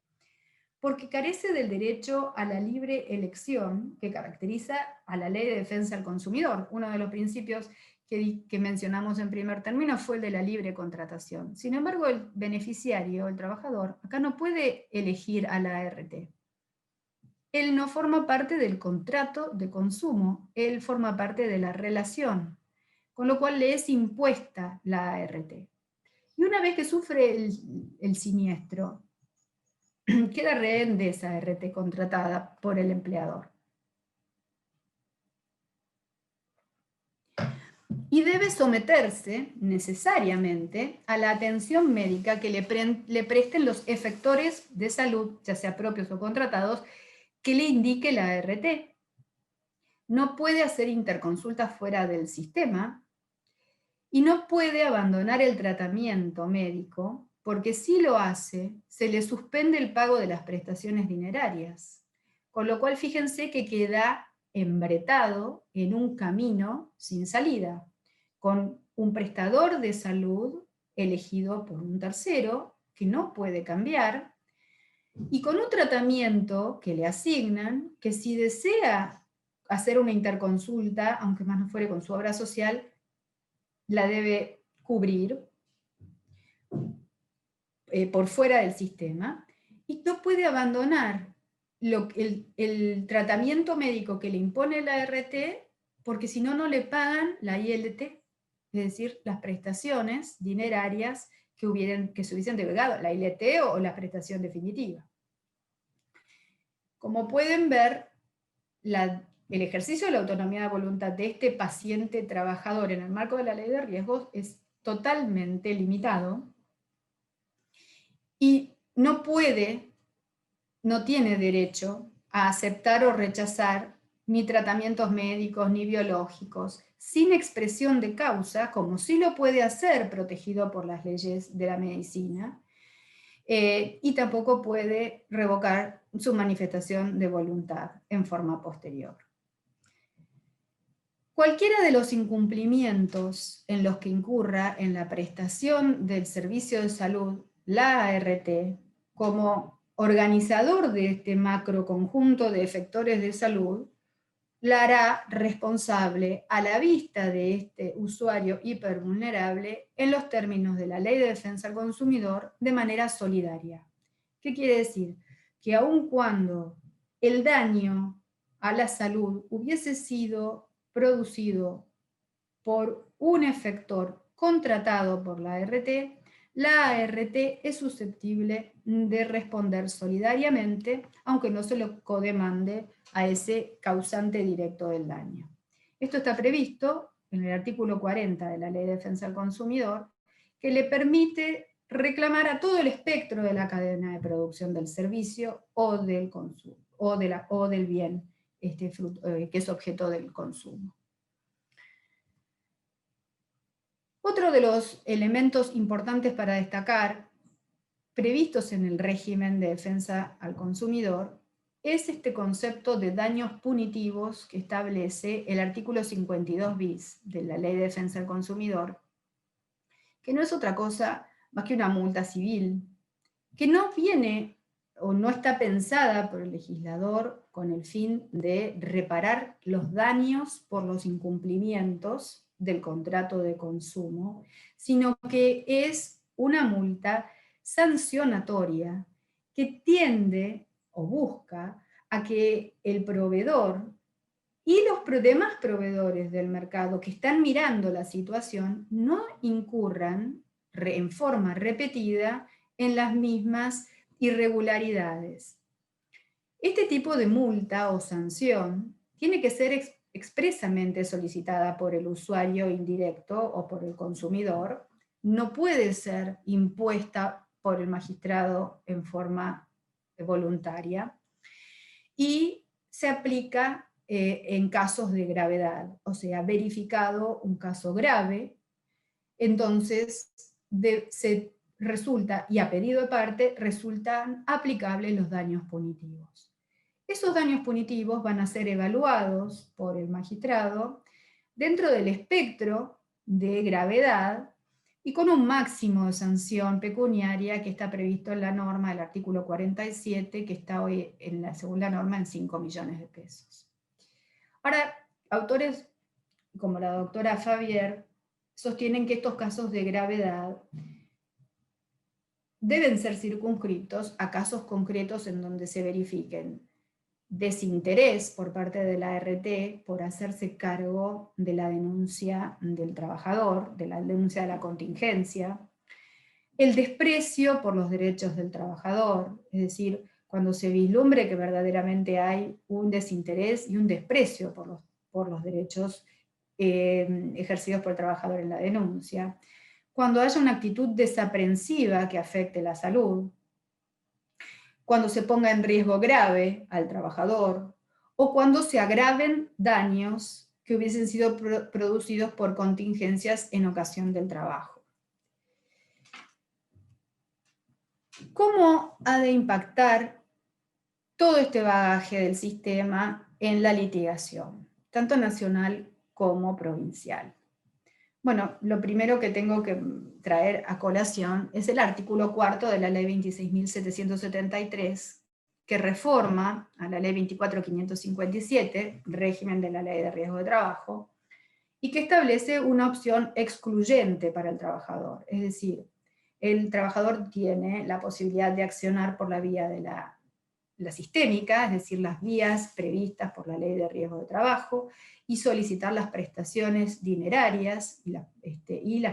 S2: porque carece del derecho a la libre elección que caracteriza a la Ley de Defensa del Consumidor. Uno de los principios que mencionamos en primer término fue el de la libre contratación. Sin embargo, el beneficiario, el trabajador, acá no puede elegir a la ART. Él no forma parte del contrato de consumo, él forma parte de la relación, con lo cual le es impuesta la ART. Y una vez que sufre el siniestro, queda rehén de esa ART contratada por el empleador. Y debe someterse necesariamente a la atención médica que le presten los efectores de salud, ya sea propios o contratados, que le indique la ART. No puede hacer interconsultas fuera del sistema y no puede abandonar el tratamiento médico, porque si lo hace, se le suspende el pago de las prestaciones dinerarias. Con lo cual, fíjense que queda embretado en un camino sin salida, con un prestador de salud elegido por un tercero, que no puede cambiar, y con un tratamiento que le asignan, que si desea hacer una interconsulta, aunque más no fuere con su obra social, la debe cubrir por fuera del sistema, y no puede abandonar el tratamiento médico que le impone la ART, porque si no, no le pagan la ILT, es decir, las prestaciones dinerarias que se hubiesen delegado, la ILT o la prestación definitiva. Como pueden ver, el ejercicio de la autonomía de voluntad de este paciente trabajador en el marco de la ley de riesgos es totalmente limitado y no tiene derecho a aceptar o rechazar ni tratamientos médicos ni biológicos sin expresión de causa, como sí lo puede hacer protegido por las leyes de la medicina, y tampoco puede revocar su manifestación de voluntad en forma posterior. Cualquiera de los incumplimientos en los que incurra en la prestación del servicio de salud la ART, como organizador de este macro conjunto de efectores de salud, la hará responsable a la vista de este usuario hipervulnerable en los términos de la Ley de Defensa del Consumidor de manera solidaria. ¿Qué quiere decir? Que aun cuando el daño a la salud hubiese sido producido por un efector contratado por la ART es susceptible de responder solidariamente, aunque no se lo codemande a ese causante directo del daño. Esto está previsto en el artículo 40 de la Ley de Defensa del Consumidor, que le permite reclamar a todo el espectro de la cadena de producción del servicio o del consumo, o del bien que es objeto del consumo. Otro de los elementos importantes para destacar, previstos en el régimen de defensa al consumidor, es este concepto de daños punitivos que establece el artículo 52 bis de la Ley de Defensa del Consumidor, que no es otra cosa más que una multa civil, que no viene o no está pensada por el legislador con el fin de reparar los daños por los incumplimientos del contrato de consumo, sino que es una multa sancionatoria que tiende o busca a que el proveedor y los demás proveedores del mercado que están mirando la situación no incurran en forma repetida en las mismas irregularidades. Este tipo de multa o sanción tiene que ser expresamente solicitada por el usuario indirecto o por el consumidor, no puede ser impuesta por el magistrado en forma voluntaria y se aplica en casos de gravedad, o sea, verificado un caso grave, entonces se resulta, y a pedido de parte, resultan aplicables los daños punitivos. Esos daños punitivos van a ser evaluados por el magistrado dentro del espectro de gravedad y con un máximo de sanción pecuniaria que está previsto en la norma del artículo 47, que está hoy en la segunda norma en 5 millones de pesos. Ahora, autores como la doctora Fabier sostienen que estos casos de gravedad deben ser circunscritos a casos concretos en donde se verifiquen desinterés por parte de la ART por hacerse cargo de la denuncia del trabajador, de la denuncia de la contingencia, el desprecio por los derechos del trabajador, es decir, cuando se vislumbre que verdaderamente hay un desinterés y un desprecio por los derechos ejercidos por el trabajador en la denuncia, cuando haya una actitud desaprensiva que afecte la salud, cuando se ponga en riesgo grave al trabajador, o cuando se agraven daños que hubiesen sido producidos por contingencias en ocasión del trabajo. ¿Cómo ha de impactar todo este bagaje del sistema en la litigación, tanto nacional como provincial? Bueno, lo primero que tengo que traer a colación es el artículo 4 de la Ley 26.773, que reforma a la Ley 24.557, régimen de la Ley de Riesgo de Trabajo, y que establece una opción excluyente para el trabajador. Es decir, el trabajador tiene la posibilidad de accionar por la vía de la sistémica, es decir, las vías previstas por la Ley de Riesgo de Trabajo, y solicitar las prestaciones dinerarias y las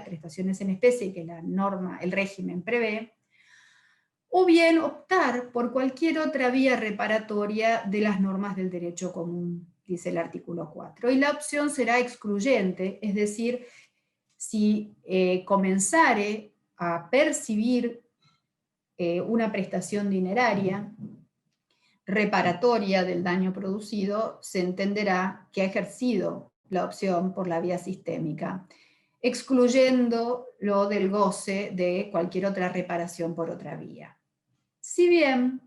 S2: prestaciones en especie que la norma, el régimen prevé, o bien optar por cualquier otra vía reparatoria de las normas del derecho común, dice el artículo 4. Y la opción será excluyente, es decir, si comenzare a percibir una prestación dineraria reparatoria del daño producido, se entenderá que ha ejercido la opción por la vía sistémica, excluyendo lo del goce de cualquier otra reparación por otra vía. Si bien,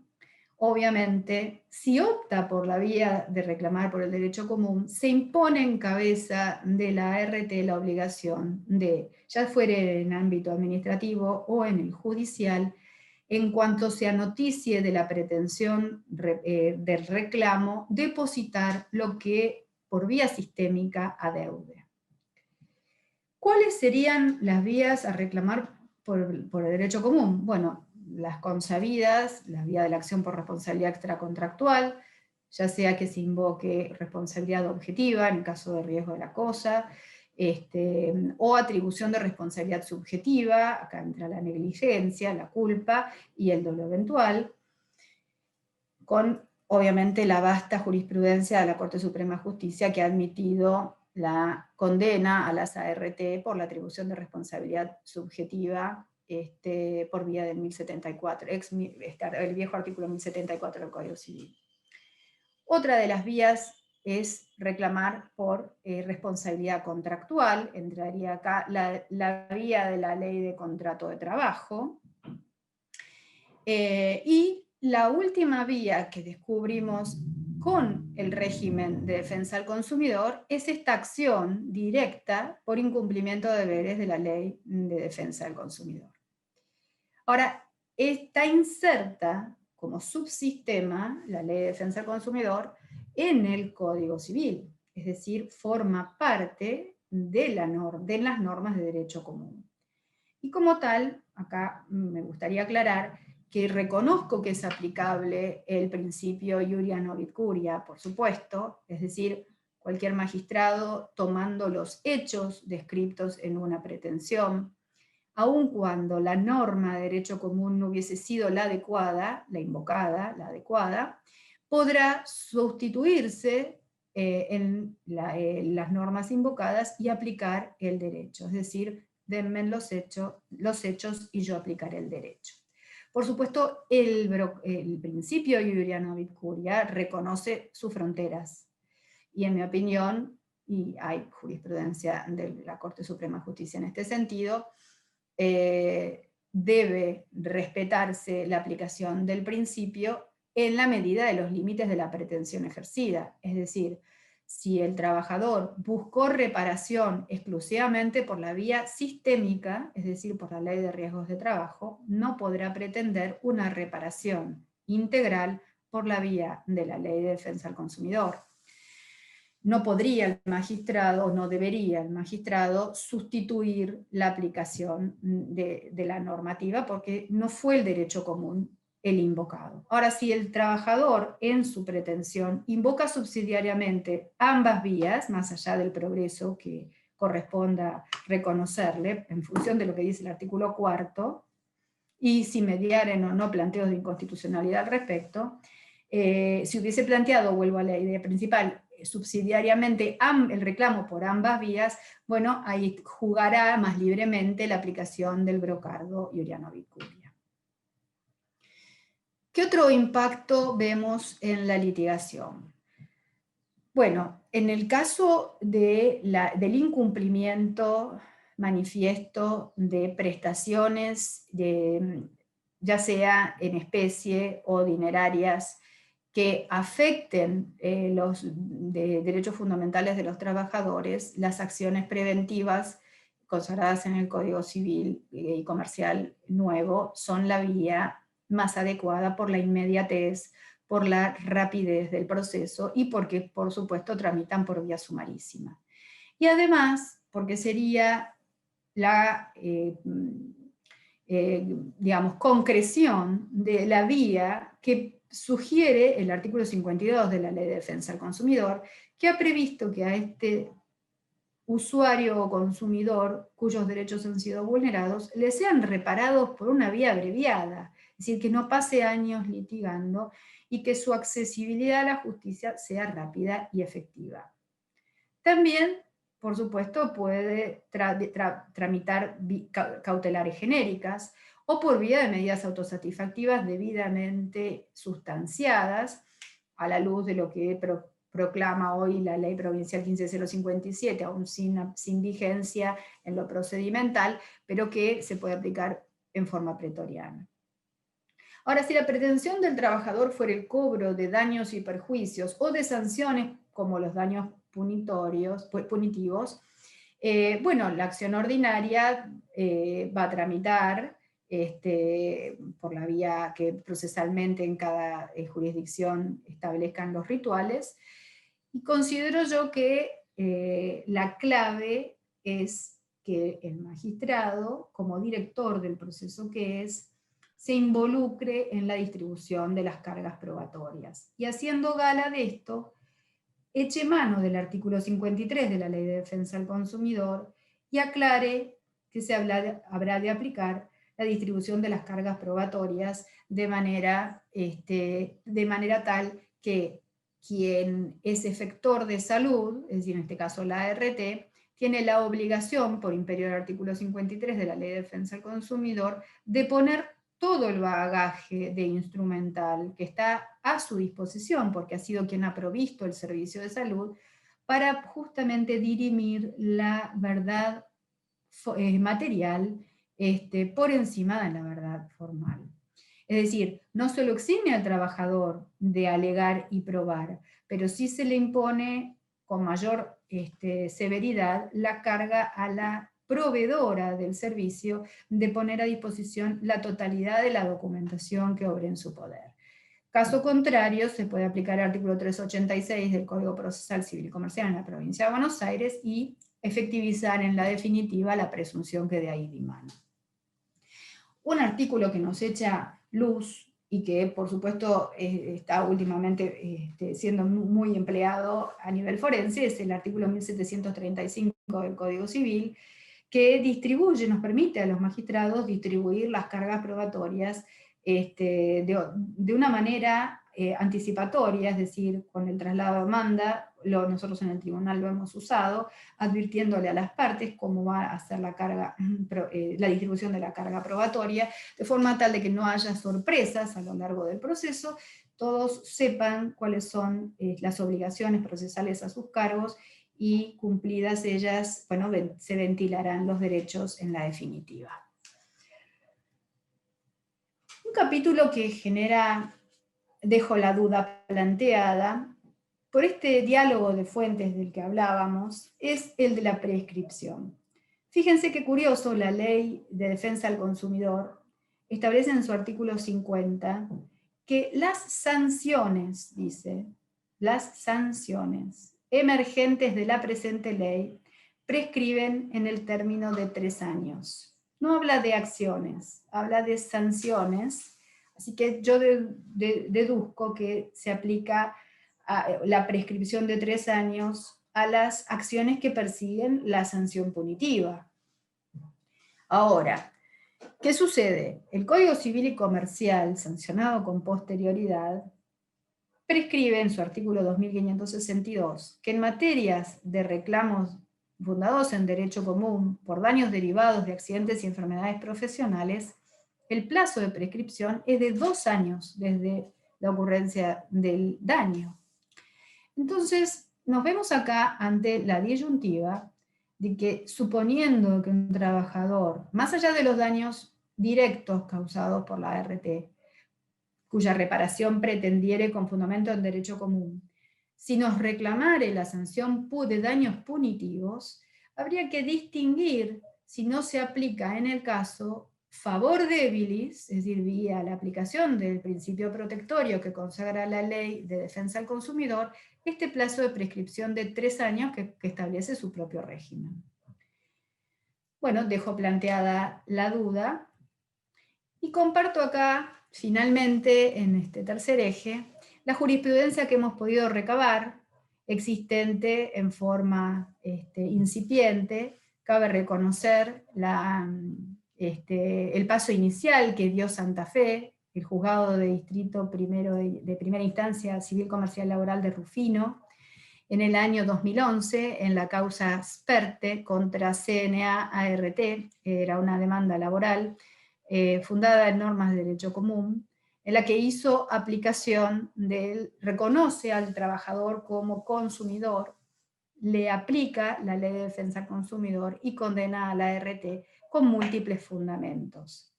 S2: obviamente, si opta por la vía de reclamar por el derecho común, se impone en cabeza de la ART la obligación de, ya fuere en ámbito administrativo o en el judicial, en cuanto se noticie de la pretensión del reclamo, depositar lo que por vía sistémica adeude. ¿Cuáles serían las vías a reclamar por el derecho común? Bueno, las consabidas, la vía de la acción por responsabilidad extracontractual, ya sea que se invoque responsabilidad objetiva en el caso de riesgo de la cosa, o atribución de responsabilidad subjetiva, acá entra la negligencia, la culpa y el dolo eventual, con obviamente la vasta jurisprudencia de la Corte Suprema de Justicia que ha admitido la condena a las ART por la atribución de responsabilidad subjetiva por vía del 1074, el viejo artículo 1074 del Código Civil. Otra de las vías es reclamar por responsabilidad contractual, entraría acá la vía de la ley de contrato de trabajo, y la última vía que descubrimos con el régimen de defensa al consumidor es esta acción directa por incumplimiento de deberes de la ley de defensa del consumidor. Ahora, está inserta como subsistema la ley de defensa del consumidor en el Código Civil, es decir, forma parte de las normas de derecho común. Y como tal, acá me gustaría aclarar que reconozco que es aplicable el principio iuria novit curia, por supuesto, es decir, cualquier magistrado tomando los hechos descritos en una pretensión, aun cuando la norma de derecho común no hubiese sido la adecuada, la invocada, la adecuada, podrá sustituirse en las normas invocadas y aplicar el derecho, es decir, denme los hechos y yo aplicaré el derecho. Por supuesto, el principio iuria novit curia reconoce sus fronteras, y en mi opinión, y hay jurisprudencia de la Corte Suprema de Justicia en este sentido, debe respetarse la aplicación del principio en la medida de los límites de la pretensión ejercida. Es decir, si el trabajador buscó reparación exclusivamente por la vía sistémica, es decir, por la ley de riesgos de trabajo, no podrá pretender una reparación integral por la vía de la ley de defensa al consumidor. No podría el magistrado, no debería el magistrado sustituir la aplicación de la normativa porque no fue el derecho común el invocado. Ahora, si el trabajador en su pretensión invoca subsidiariamente ambas vías, más allá del progreso que corresponda reconocerle en función de lo que dice el artículo 4, y si mediaren o no planteos de inconstitucionalidad al respecto, si hubiese planteado, vuelvo a la idea principal, subsidiariamente el reclamo por ambas vías, bueno, ahí jugará más libremente la aplicación del brocardo iuria novit curia. ¿Qué otro impacto vemos en la litigación? Bueno, en el caso del incumplimiento manifiesto de prestaciones, ya sea en especie o dinerarias, que afecten los derechos fundamentales de los trabajadores, las acciones preventivas consagradas en el Código Civil y Comercial nuevo son la vía más adecuada por la inmediatez, por la rapidez del proceso y porque, por supuesto, tramitan por vía sumarísima. Y además, porque sería la, digamos, concreción de la vía que sugiere el artículo 52 de la Ley de Defensa del Consumidor, que ha previsto que a este usuario o consumidor cuyos derechos han sido vulnerados le sean reparados por una vía abreviada, es decir, que no pase años litigando y que su accesibilidad a la justicia sea rápida y efectiva. También, por supuesto, puede tramitar cautelares genéricas o por vía de medidas autosatisfactivas debidamente sustanciadas a la luz de lo que proclama hoy la Ley Provincial 15057, aún sin vigencia en lo procedimental, pero que se puede aplicar en forma pretoriana. Ahora, si la pretensión del trabajador fuera el cobro de daños y perjuicios o de sanciones como los daños punitivos, bueno, la acción ordinaria va a tramitar por la vía que procesalmente en cada jurisdicción establezcan los rituales, y considero yo que la clave es que el magistrado, como director del proceso que es, se involucre en la distribución de las cargas probatorias. Y haciendo gala de esto, eche mano del artículo 53 de la Ley de Defensa del Consumidor y aclare que habrá de aplicar la distribución de las cargas probatorias de manera tal que quien es efector de salud, es decir, en este caso la ART, tiene la obligación, por imperio del artículo 53 de la Ley de Defensa del Consumidor, de poner todo el bagaje de instrumental que está a su disposición, porque ha sido quien ha provisto el servicio de salud, para justamente dirimir la verdad material por encima de la verdad formal. Es decir, no se lo exime al trabajador de alegar y probar, pero sí se le impone con mayor severidad la carga a la proveedora del servicio de poner a disposición la totalidad de la documentación que obre en su poder. Caso contrario, se puede aplicar el artículo 386 del Código Procesal Civil y Comercial en la provincia de Buenos Aires y efectivizar en la definitiva la presunción que de ahí dimana. Un artículo que nos echa luz y que por supuesto está últimamente siendo muy empleado a nivel forense es el artículo 1735 del Código Civil, que nos permite a los magistrados distribuir las cargas probatorias de una manera anticipatoria, es decir, con el traslado de demanda, nosotros en el tribunal lo hemos usado, advirtiéndole a las partes cómo va a ser la distribución de la carga probatoria, de forma tal de que no haya sorpresas a lo largo del proceso, todos sepan cuáles son las obligaciones procesales a sus cargos, y cumplidas ellas, bueno, se ventilarán los derechos en la definitiva. Un capítulo que dejo la duda planteada, por este diálogo de fuentes del que hablábamos, es el de la prescripción. Fíjense qué curioso, la Ley de Defensa del Consumidor establece en su artículo 50 que las sanciones, dice, las sanciones emergentes de la presente ley prescriben en el término de 3 años. No habla de acciones, habla de sanciones, así que yo deduzco que se aplica la prescripción de 3 años a las acciones que persiguen la sanción punitiva. Ahora, ¿qué sucede? El Código Civil y Comercial, sancionado con posterioridad, prescribe en su artículo 2562 que en materias de reclamos fundados en derecho común por daños derivados de accidentes y enfermedades profesionales, el plazo de prescripción es de 2 años desde la ocurrencia del daño. Entonces, nos vemos acá ante la disyuntiva de que, suponiendo que un trabajador, más allá de los daños directos causados por la ART, cuya reparación pretendiere con fundamento en derecho común, si nos reclamare la sanción de daños punitivos, habría que distinguir si no se aplica en el caso favor debilis, es decir, vía la aplicación del principio protectorio que consagra la Ley de Defensa del Consumidor, este plazo de prescripción de 3 años que establece su propio régimen. Bueno, dejo planteada la duda y comparto acá, finalmente, en este tercer eje, la jurisprudencia que hemos podido recabar, existente en forma incipiente. Cabe reconocer el paso inicial que dio Santa Fe, el juzgado de distrito de primera instancia civil comercial laboral de Rufino, en el año 2011, en la causa Sperte contra CNA-ART, era una demanda laboral fundada en normas de derecho común, en la que hizo aplicación reconoce al trabajador como consumidor, le aplica la Ley de Defensa del Consumidor y condena a la ART con múltiples fundamentos.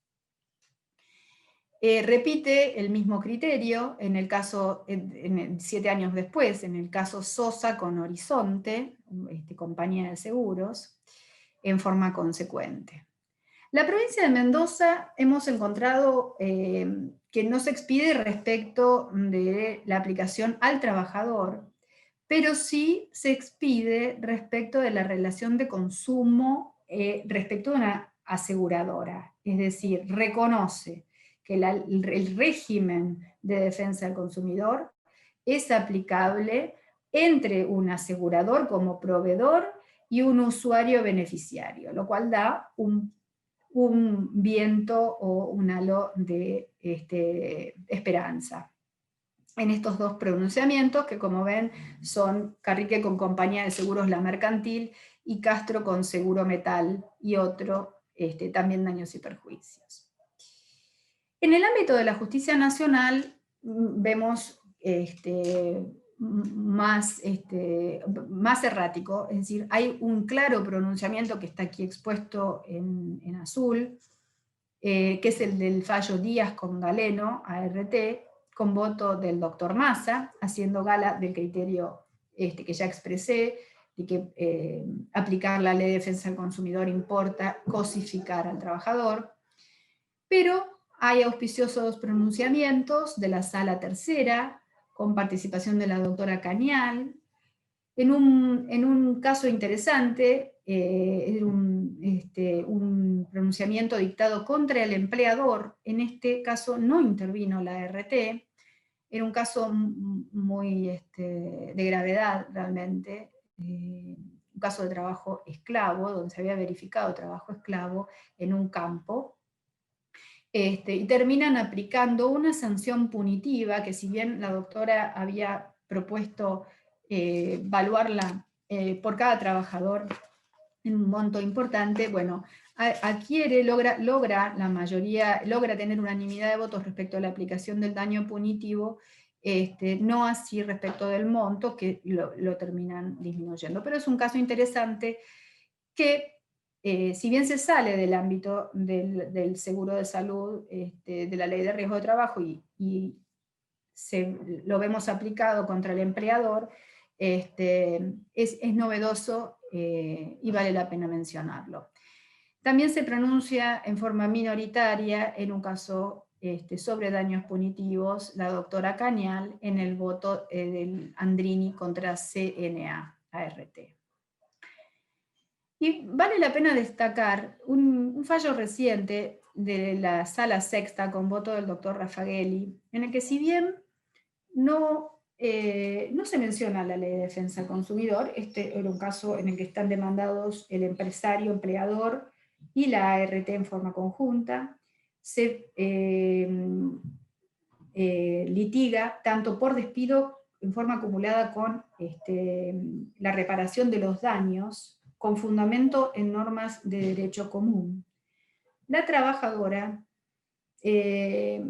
S2: Repite el mismo criterio en el caso, 7 años después, en el caso Sosa con Horizonte, compañía de seguros, en forma consecuente. La provincia de Mendoza hemos encontrado que no se expide respecto de la aplicación al trabajador, pero sí se expide respecto de la relación de consumo respecto de una aseguradora, es decir, reconoce que el régimen de defensa del consumidor es aplicable entre un asegurador como proveedor y un usuario beneficiario, lo cual da un viento o un halo de esperanza. en estos dos pronunciamientos, que como ven son Carrique con Compañía de Seguros La Mercantil y Castro con Seguro Metal y otro, también daños y perjuicios. En el ámbito de la justicia nacional vemos más errático, es decir, hay un claro pronunciamiento que está aquí expuesto en azul, que es el del fallo Díaz con Galeno, ART, con voto del doctor Massa, haciendo gala del criterio que ya expresé, de que aplicar la ley de defensa del consumidor importa cosificar al trabajador, pero hay auspiciosos pronunciamientos de la Sala Tercera, con participación de la doctora Cañal, en un caso interesante, un pronunciamiento dictado contra el empleador. En este caso no intervino la RT, era un caso muy de gravedad realmente, un caso de trabajo esclavo, donde se había verificado trabajo esclavo en un campo, y terminan aplicando una sanción punitiva que, si bien la doctora había propuesto evaluarla por cada trabajador en un monto importante, bueno, logra la mayoría, logra tener unanimidad de votos respecto a la aplicación del daño punitivo, no así respecto del monto, que lo terminan disminuyendo. Pero es un caso interesante que, si bien se sale del ámbito del seguro de salud, de la ley de riesgo de trabajo, y lo vemos aplicado contra el empleador, es novedoso y vale la pena mencionarlo. También se pronuncia en forma minoritaria, en un caso sobre daños punitivos, la doctora Cañal en el voto del Andrini contra CNA, ART. Y vale la pena destacar un fallo reciente de la Sala Sexta con voto del doctor Raffagelli, en el que, si bien no se menciona la ley de defensa del consumidor, este era un caso en el que están demandados el empresario, empleador y la ART en forma conjunta, se litiga tanto por despido en forma acumulada con la reparación de los daños, con fundamento en normas de derecho común. La trabajadora, que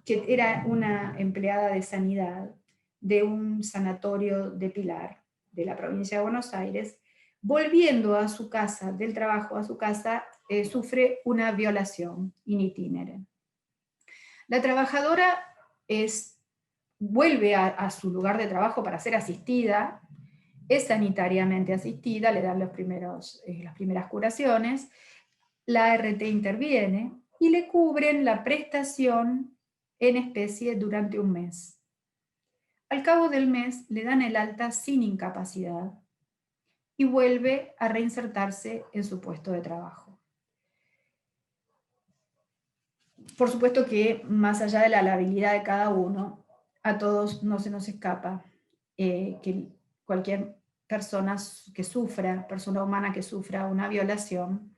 S2: era una empleada de sanidad de un sanatorio de Pilar, de la provincia de Buenos Aires, volviendo a su casa, del trabajo a su casa, sufre una violación in itinere. La trabajadora vuelve a su lugar de trabajo para ser asistida, es sanitariamente asistida, le dan las primeras curaciones, la ART interviene y le cubren la prestación en especie durante un mes. Al cabo del mes le dan el alta sin incapacidad y vuelve a reinsertarse en su puesto de trabajo. Por supuesto que, más allá de la habilidad de cada uno, a todos no se nos escapa que cualquier persona humana que sufra una violación,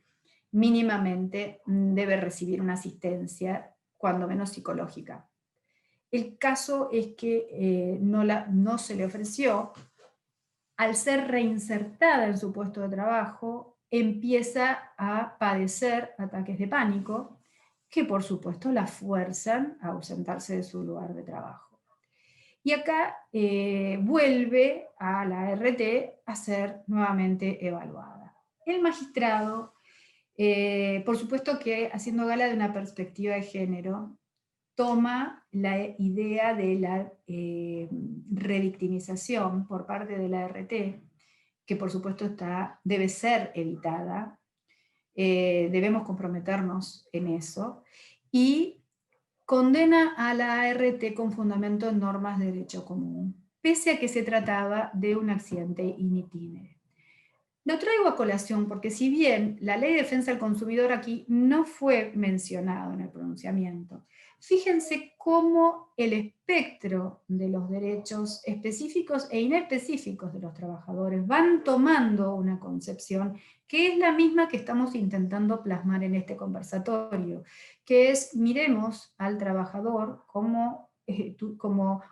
S2: mínimamente debe recibir una asistencia, cuando menos psicológica. El caso es que no se le ofreció. Al ser reinsertada en su puesto de trabajo, empieza a padecer ataques de pánico, que por supuesto la fuerzan a ausentarse de su lugar de trabajo. Y acá vuelve a la ART a ser nuevamente evaluada. El magistrado, por supuesto que, haciendo gala de una perspectiva de género, toma la idea de la revictimización por parte de la ART, que por supuesto debe ser evitada, debemos comprometernos en eso, y condena a la ART con fundamento en normas de derecho común, pese a que se trataba de un accidente in itinere. Lo traigo a colación porque, si bien la ley de defensa del consumidor aquí no fue mencionado en el pronunciamiento, fíjense cómo el espectro de los derechos específicos e inespecíficos de los trabajadores van tomando una concepción que es la misma que estamos intentando plasmar en este conversatorio, que es: miremos al trabajador como
S3: como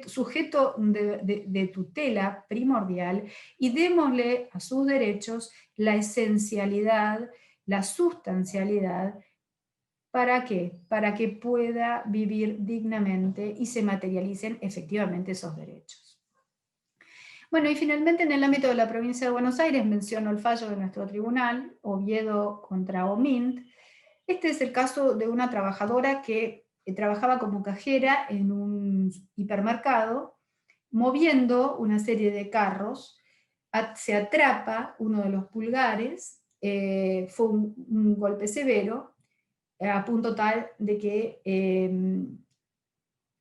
S3: sujeto de tutela primordial, y démosle a sus derechos la esencialidad, la sustancialidad. ¿Para qué? Para que pueda vivir dignamente y se materialicen efectivamente esos derechos. Bueno, y finalmente en el ámbito de la provincia de Buenos Aires menciono el fallo de nuestro tribunal, Oviedo contra Omint. Este es el caso de una trabajadora que trabajaba como cajera en un hipermercado, moviendo una serie de carros, se atrapa uno de los pulgares, fue un golpe severo, a punto tal de que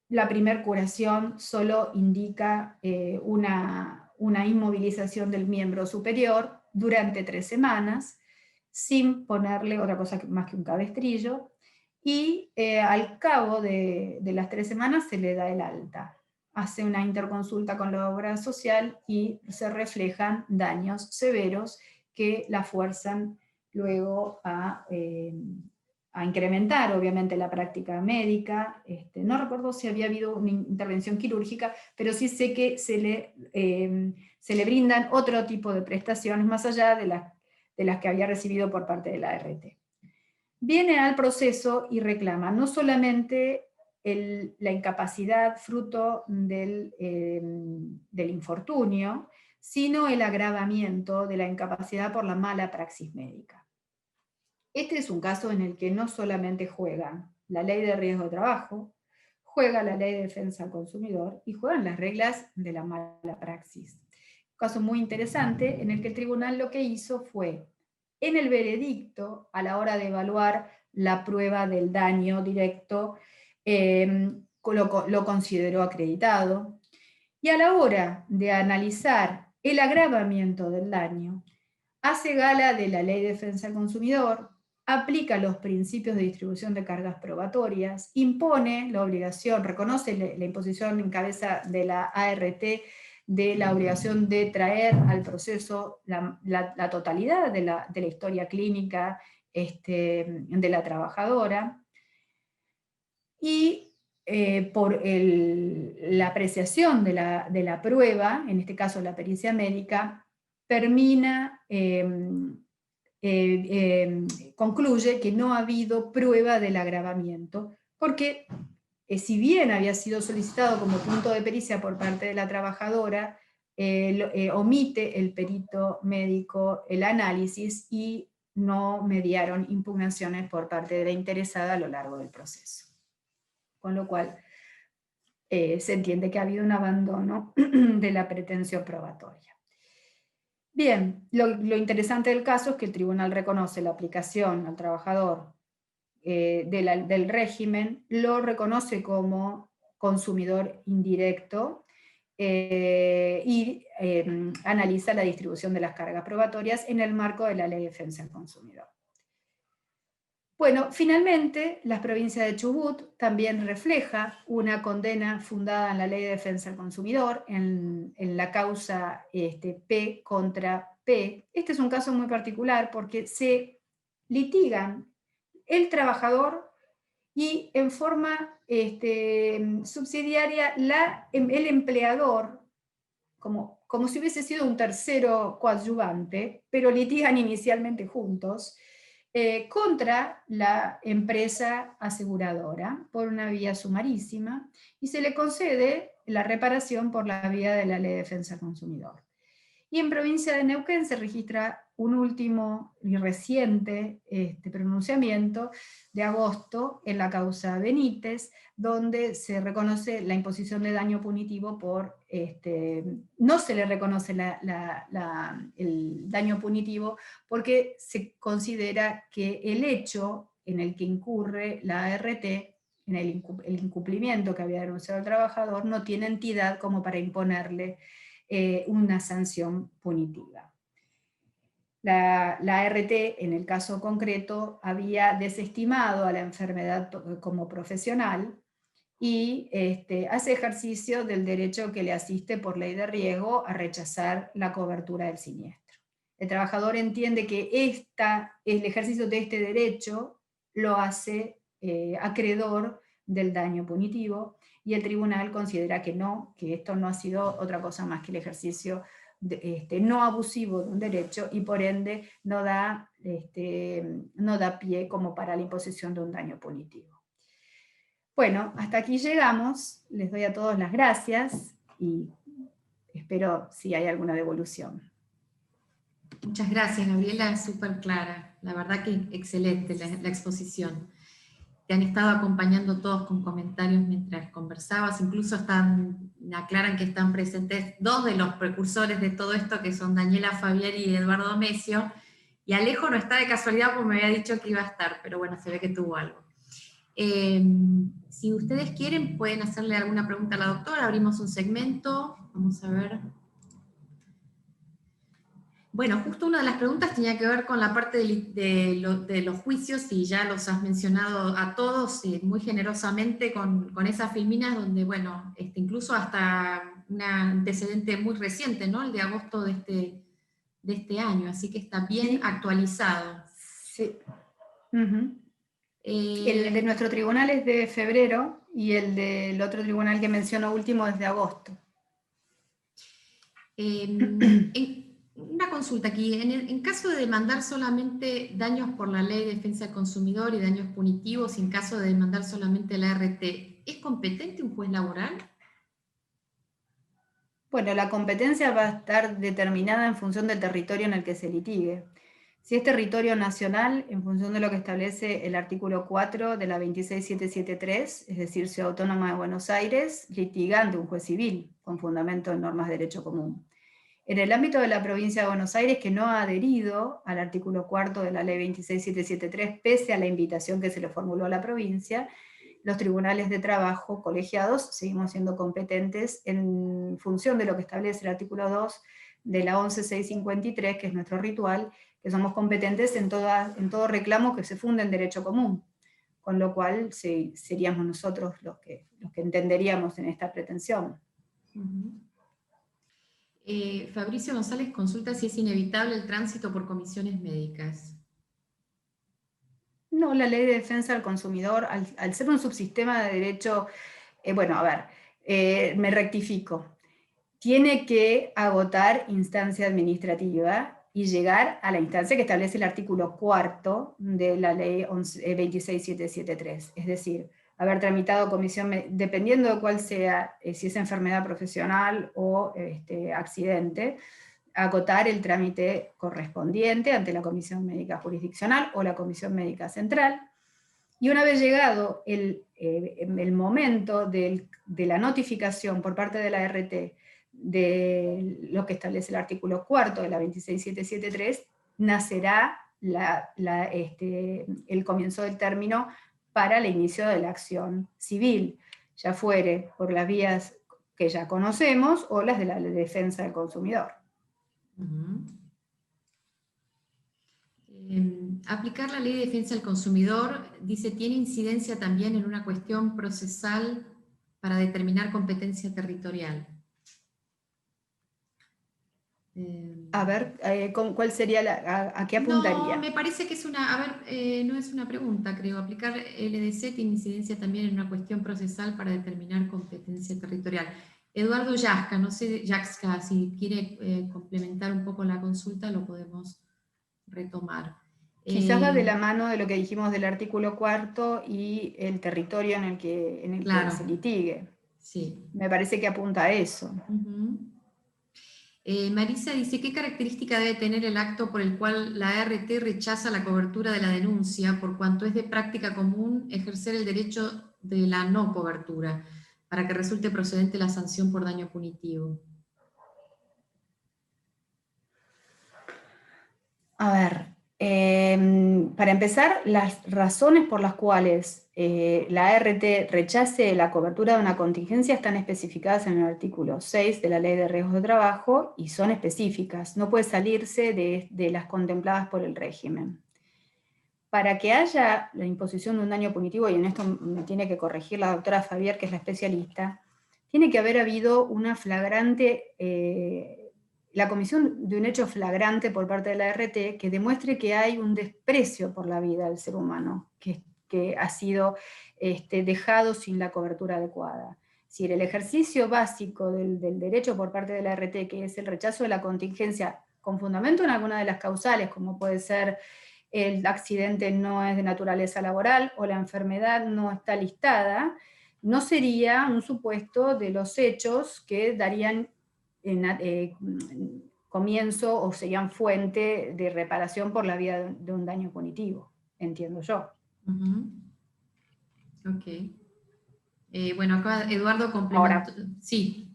S3: la primer curación solo indica una inmovilización del miembro superior durante 3 semanas, sin ponerle otra cosa más que un cabestrillo, y al cabo de las 3 semanas se le da el alta. Hace una interconsulta con la obra social y se reflejan daños severos que la fuerzan luego a incrementar obviamente la práctica médica. No recuerdo si había habido una intervención quirúrgica, pero sí sé que se le brindan otro tipo de prestaciones más allá de las que había recibido por parte de la ART. Viene al proceso y reclama no solamente la incapacidad fruto del infortunio, sino el agravamiento de la incapacidad por la mala praxis médica. Este es un caso en el que no solamente juegan la ley de riesgo de trabajo, juega la ley de defensa al consumidor y juegan las reglas de la mala praxis. Un caso muy interesante en el que el tribunal lo que hizo fue, en el veredicto, a la hora de evaluar la prueba del daño directo, lo consideró acreditado, y a la hora de analizar el agravamiento del daño, hace gala de la ley de defensa al consumidor, aplica los principios de distribución de cargas probatorias, impone la obligación, reconoce la imposición en cabeza de la ART de la obligación de traer al proceso la totalidad de la historia clínica de la trabajadora, y por la apreciación de la prueba, en este caso la pericia médica, termina concluye que no ha habido prueba del agravamiento, porque si bien había sido solicitado como punto de pericia por parte de la trabajadora, omite el perito médico el análisis y no mediaron impugnaciones por parte de la interesada a lo largo del proceso. Con lo cual se entiende que ha habido un abandono de la pretensión probatoria. Bien, lo interesante del caso es que el tribunal reconoce la aplicación al trabajador del régimen, lo reconoce como consumidor indirecto y analiza la distribución de las cargas probatorias en el marco de la Ley de Defensa del Consumidor. Bueno, finalmente, la provincia de Chubut también refleja una condena fundada en la Ley de Defensa del Consumidor, en la causa P contra P. Este es un caso muy particular porque se litigan el trabajador y en forma subsidiaria el empleador, como si hubiese sido un tercero coadyuvante, pero litigan inicialmente juntos, contra la empresa aseguradora por una vía sumarísima, y se le concede la reparación por la vía de la Ley de Defensa del Consumidor. Y en provincia de Neuquén se registra un último y reciente pronunciamiento de agosto en la causa Benítez, donde se reconoce la imposición de daño punitivo por, no se le reconoce el daño punitivo porque se considera que el hecho en el que incurre la ART, en el incumplimiento que había denunciado el trabajador, no tiene entidad como para imponerle una sanción punitiva. La ART, en el caso concreto, había desestimado a la enfermedad como profesional y hace ejercicio del derecho que le asiste por ley de riesgo a rechazar la cobertura del siniestro. El trabajador entiende que el ejercicio de este derecho lo hace acreedor del daño punitivo, y el tribunal considera que no, que esto no ha sido otra cosa más que el ejercicio no abusivo de un derecho, y por ende no da pie como para la imposición de un daño punitivo. Bueno, hasta aquí llegamos, les doy a todos las gracias y espero si hay alguna devolución.
S1: Muchas gracias, Gabriela, súper clara. La verdad que excelente la exposición. Te han estado acompañando todos con comentarios mientras conversabas, incluso aclaran que están presentes dos de los precursores de todo esto, que son Daniela Fabieri y Eduardo Mesio, y Alejo no está de casualidad porque me había dicho que iba a estar, pero bueno, se ve que tuvo algo. Si ustedes quieren, pueden hacerle alguna pregunta a la doctora, abrimos un segmento, vamos a ver. Bueno, justo una de las preguntas tenía que ver con la parte de los juicios, y ya los has mencionado a todos muy generosamente con esas filminas donde, bueno, incluso hasta un antecedente muy reciente, ¿no? El de agosto de este año, así que está bien
S3: Sí.
S1: actualizado.
S3: Sí. El de nuestro tribunal es de febrero y el del otro tribunal que menciono último es de agosto.
S1: Una consulta aquí, en caso de demandar solamente daños por la Ley de Defensa del Consumidor y daños punitivos, y en caso de demandar solamente la ART, ¿es competente un juez laboral?
S3: Bueno, la competencia va a estar determinada en función del territorio en el que se litigue. Si es territorio nacional, en función de lo que establece el artículo 4 de la 26773, es decir, Ciudad Autónoma de Buenos Aires, litiga ante un juez civil, con fundamento en normas de derecho común. En el ámbito de la provincia de Buenos Aires, que no ha adherido al artículo 4 de la ley 26773, pese a la invitación que se le formuló a la provincia, los tribunales de trabajo colegiados seguimos siendo competentes en función de lo que establece el artículo 2 de la 11653, que es nuestro ritual, que somos competentes en todo reclamo que se funde en derecho común, con lo cual sí, seríamos nosotros los que entenderíamos en esta pretensión.
S1: Fabricio González consulta si es inevitable el tránsito por comisiones médicas.
S3: No, la ley de defensa del consumidor, al ser un subsistema de derecho, me rectifico, tiene que agotar instancia administrativa y llegar a la instancia que establece el artículo 4 de la ley 26773, es decir, haber tramitado comisión, dependiendo de cuál sea, si es enfermedad profesional o accidente, agotar el trámite correspondiente ante la Comisión Médica Jurisdiccional o la Comisión Médica Central, y una vez llegado el momento de la notificación por parte de la ART de lo que establece el artículo 4 de la 26773, nacerá el comienzo del término para el inicio de la acción civil, ya fuere por las vías que ya conocemos o las de la defensa del consumidor.
S1: Aplicar la Ley de Defensa del Consumidor, dice, tiene incidencia también en una cuestión procesal para determinar competencia territorial.
S3: A ver, ¿cuál sería a qué apuntaría?
S1: No, me parece que es no es una pregunta, creo. Aplicar LDC tiene incidencia también en una cuestión procesal para determinar competencia territorial. Eduardo Yasca, no sé, Yaxca, si quiere complementar un poco la consulta, lo podemos retomar.
S3: Quizás va de la mano de lo que dijimos del artículo 4 y el territorio en el que se litigue.
S1: Sí.
S3: Me parece que apunta a eso.
S1: Marisa dice, ¿qué característica debe tener el acto por el cual la ART rechaza la cobertura de la denuncia, por cuanto es de práctica común ejercer el derecho de la no cobertura, para que resulte procedente la sanción por daño punitivo?
S3: A ver, para empezar, las razones por las cuales la ART rechace la cobertura de una contingencia están especificadas en el artículo 6 de la Ley de Riesgos de Trabajo y son específicas, no puede salirse de las contempladas por el régimen. Para que haya la imposición de un daño punitivo, y en esto me tiene que corregir la doctora Fabier, que es la especialista, tiene que haber habido una flagrante... la comisión de un hecho flagrante por parte de la ART que demuestre que hay un desprecio por la vida del ser humano, que que ha sido dejado sin la cobertura adecuada. Es decir, el ejercicio básico del derecho por parte de la ART, que es el rechazo de la contingencia, con fundamento en alguna de las causales, como puede ser el accidente no es de naturaleza laboral o la enfermedad no está listada, no sería un supuesto de los hechos que darían comienzo o serían fuente de reparación por la vía de un daño punitivo, entiendo yo.
S1: Ok. Bueno, acá Eduardo complementó. Sí.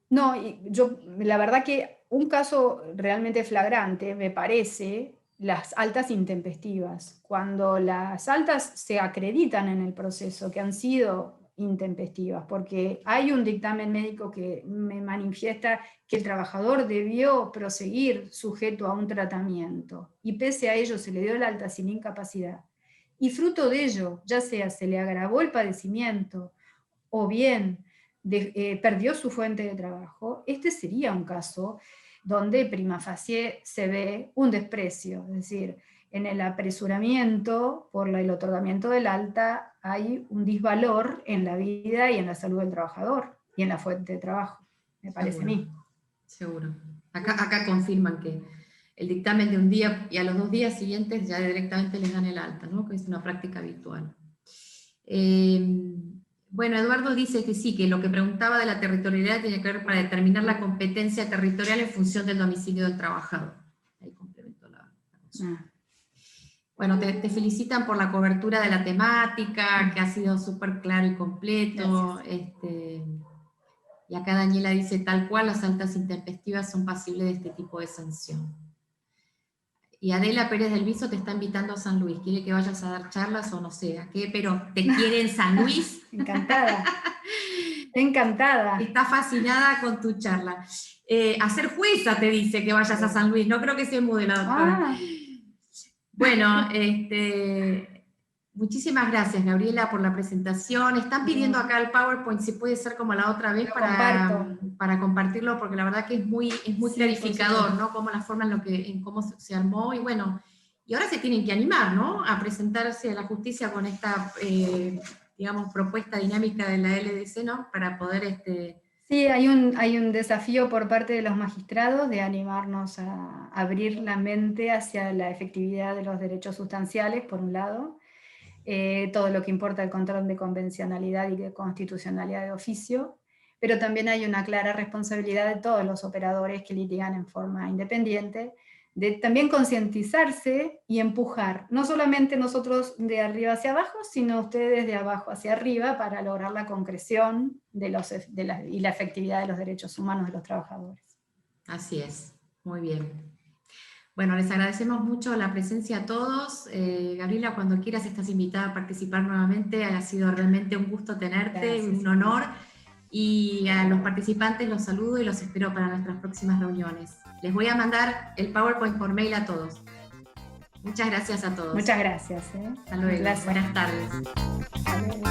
S3: No, yo, la verdad que un caso realmente flagrante, me parece, las altas intempestivas. Cuando las altas se acreditan en el proceso, que han sido intempestivas, porque hay un dictamen médico que me manifiesta que el trabajador debió proseguir sujeto a un tratamiento, y pese a ello se le dio el alta sin incapacidad, y fruto de ello, ya sea se le agravó el padecimiento, o bien perdió su fuente de trabajo, este sería un caso donde prima facie se ve un desprecio, es decir, en el apresuramiento por el otorgamiento del alta hay un disvalor en la vida y en la salud del trabajador y en la fuente de trabajo, me parece a mí.
S1: Seguro. Acá confirman que el dictamen de un día y a los 2 días siguientes ya directamente les dan el alta, ¿no? Que es una práctica habitual. Bueno, Eduardo dice que sí, que lo que preguntaba de la territorialidad tenía que ver para determinar la competencia territorial en función del domicilio del trabajador. Ahí complemento la cosa. Bueno, te felicitan por la cobertura de la temática, que ha sido súper claro y completo. Y acá Daniela dice, tal cual, las altas intempestivas son pasibles de este tipo de sanción. Y Adela Pérez del Viso te está invitando a San Luis. ¿Quiere que vayas a dar charlas o no sé a qué? Pero ¿te quiere en San Luis?
S3: Encantada. Encantada.
S1: Está fascinada con tu charla. A ser jueza te dice que vayas a San Luis. No creo que se mude la doctora. Bueno, muchísimas gracias, Gabriela, por la presentación. Están pidiendo acá el PowerPoint, si puede ser como la otra vez, para compartirlo, porque la verdad que es muy clarificador, ¿no? Como la forma en cómo se armó, y bueno, y ahora se tienen que animar, ¿no? A presentarse a la justicia con esta, digamos, propuesta dinámica de la LDC, ¿no? Para poder...
S3: Sí, hay un desafío por parte de los magistrados de animarnos a abrir la mente hacia la efectividad de los derechos sustanciales, por un lado, todo lo que importa el control de convencionalidad y de constitucionalidad de oficio, pero también hay una clara responsabilidad de todos los operadores que litigan en forma independiente, de también concientizarse y empujar, no solamente nosotros de arriba hacia abajo, sino ustedes de abajo hacia arriba para lograr la concreción y la efectividad de los derechos humanos de los trabajadores.
S1: Así es, muy bien. Bueno, les agradecemos mucho la presencia a todos. Gabriela, cuando quieras estás invitada a participar nuevamente. Ha sido realmente un gusto tenerte, gracias, un honor. Y a los participantes los saludo y los espero para nuestras próximas reuniones. Les voy a mandar el PowerPoint por mail a todos. Muchas gracias a todos.
S3: Muchas gracias.
S1: Hasta luego. Buenas tardes.
S3: Hasta luego.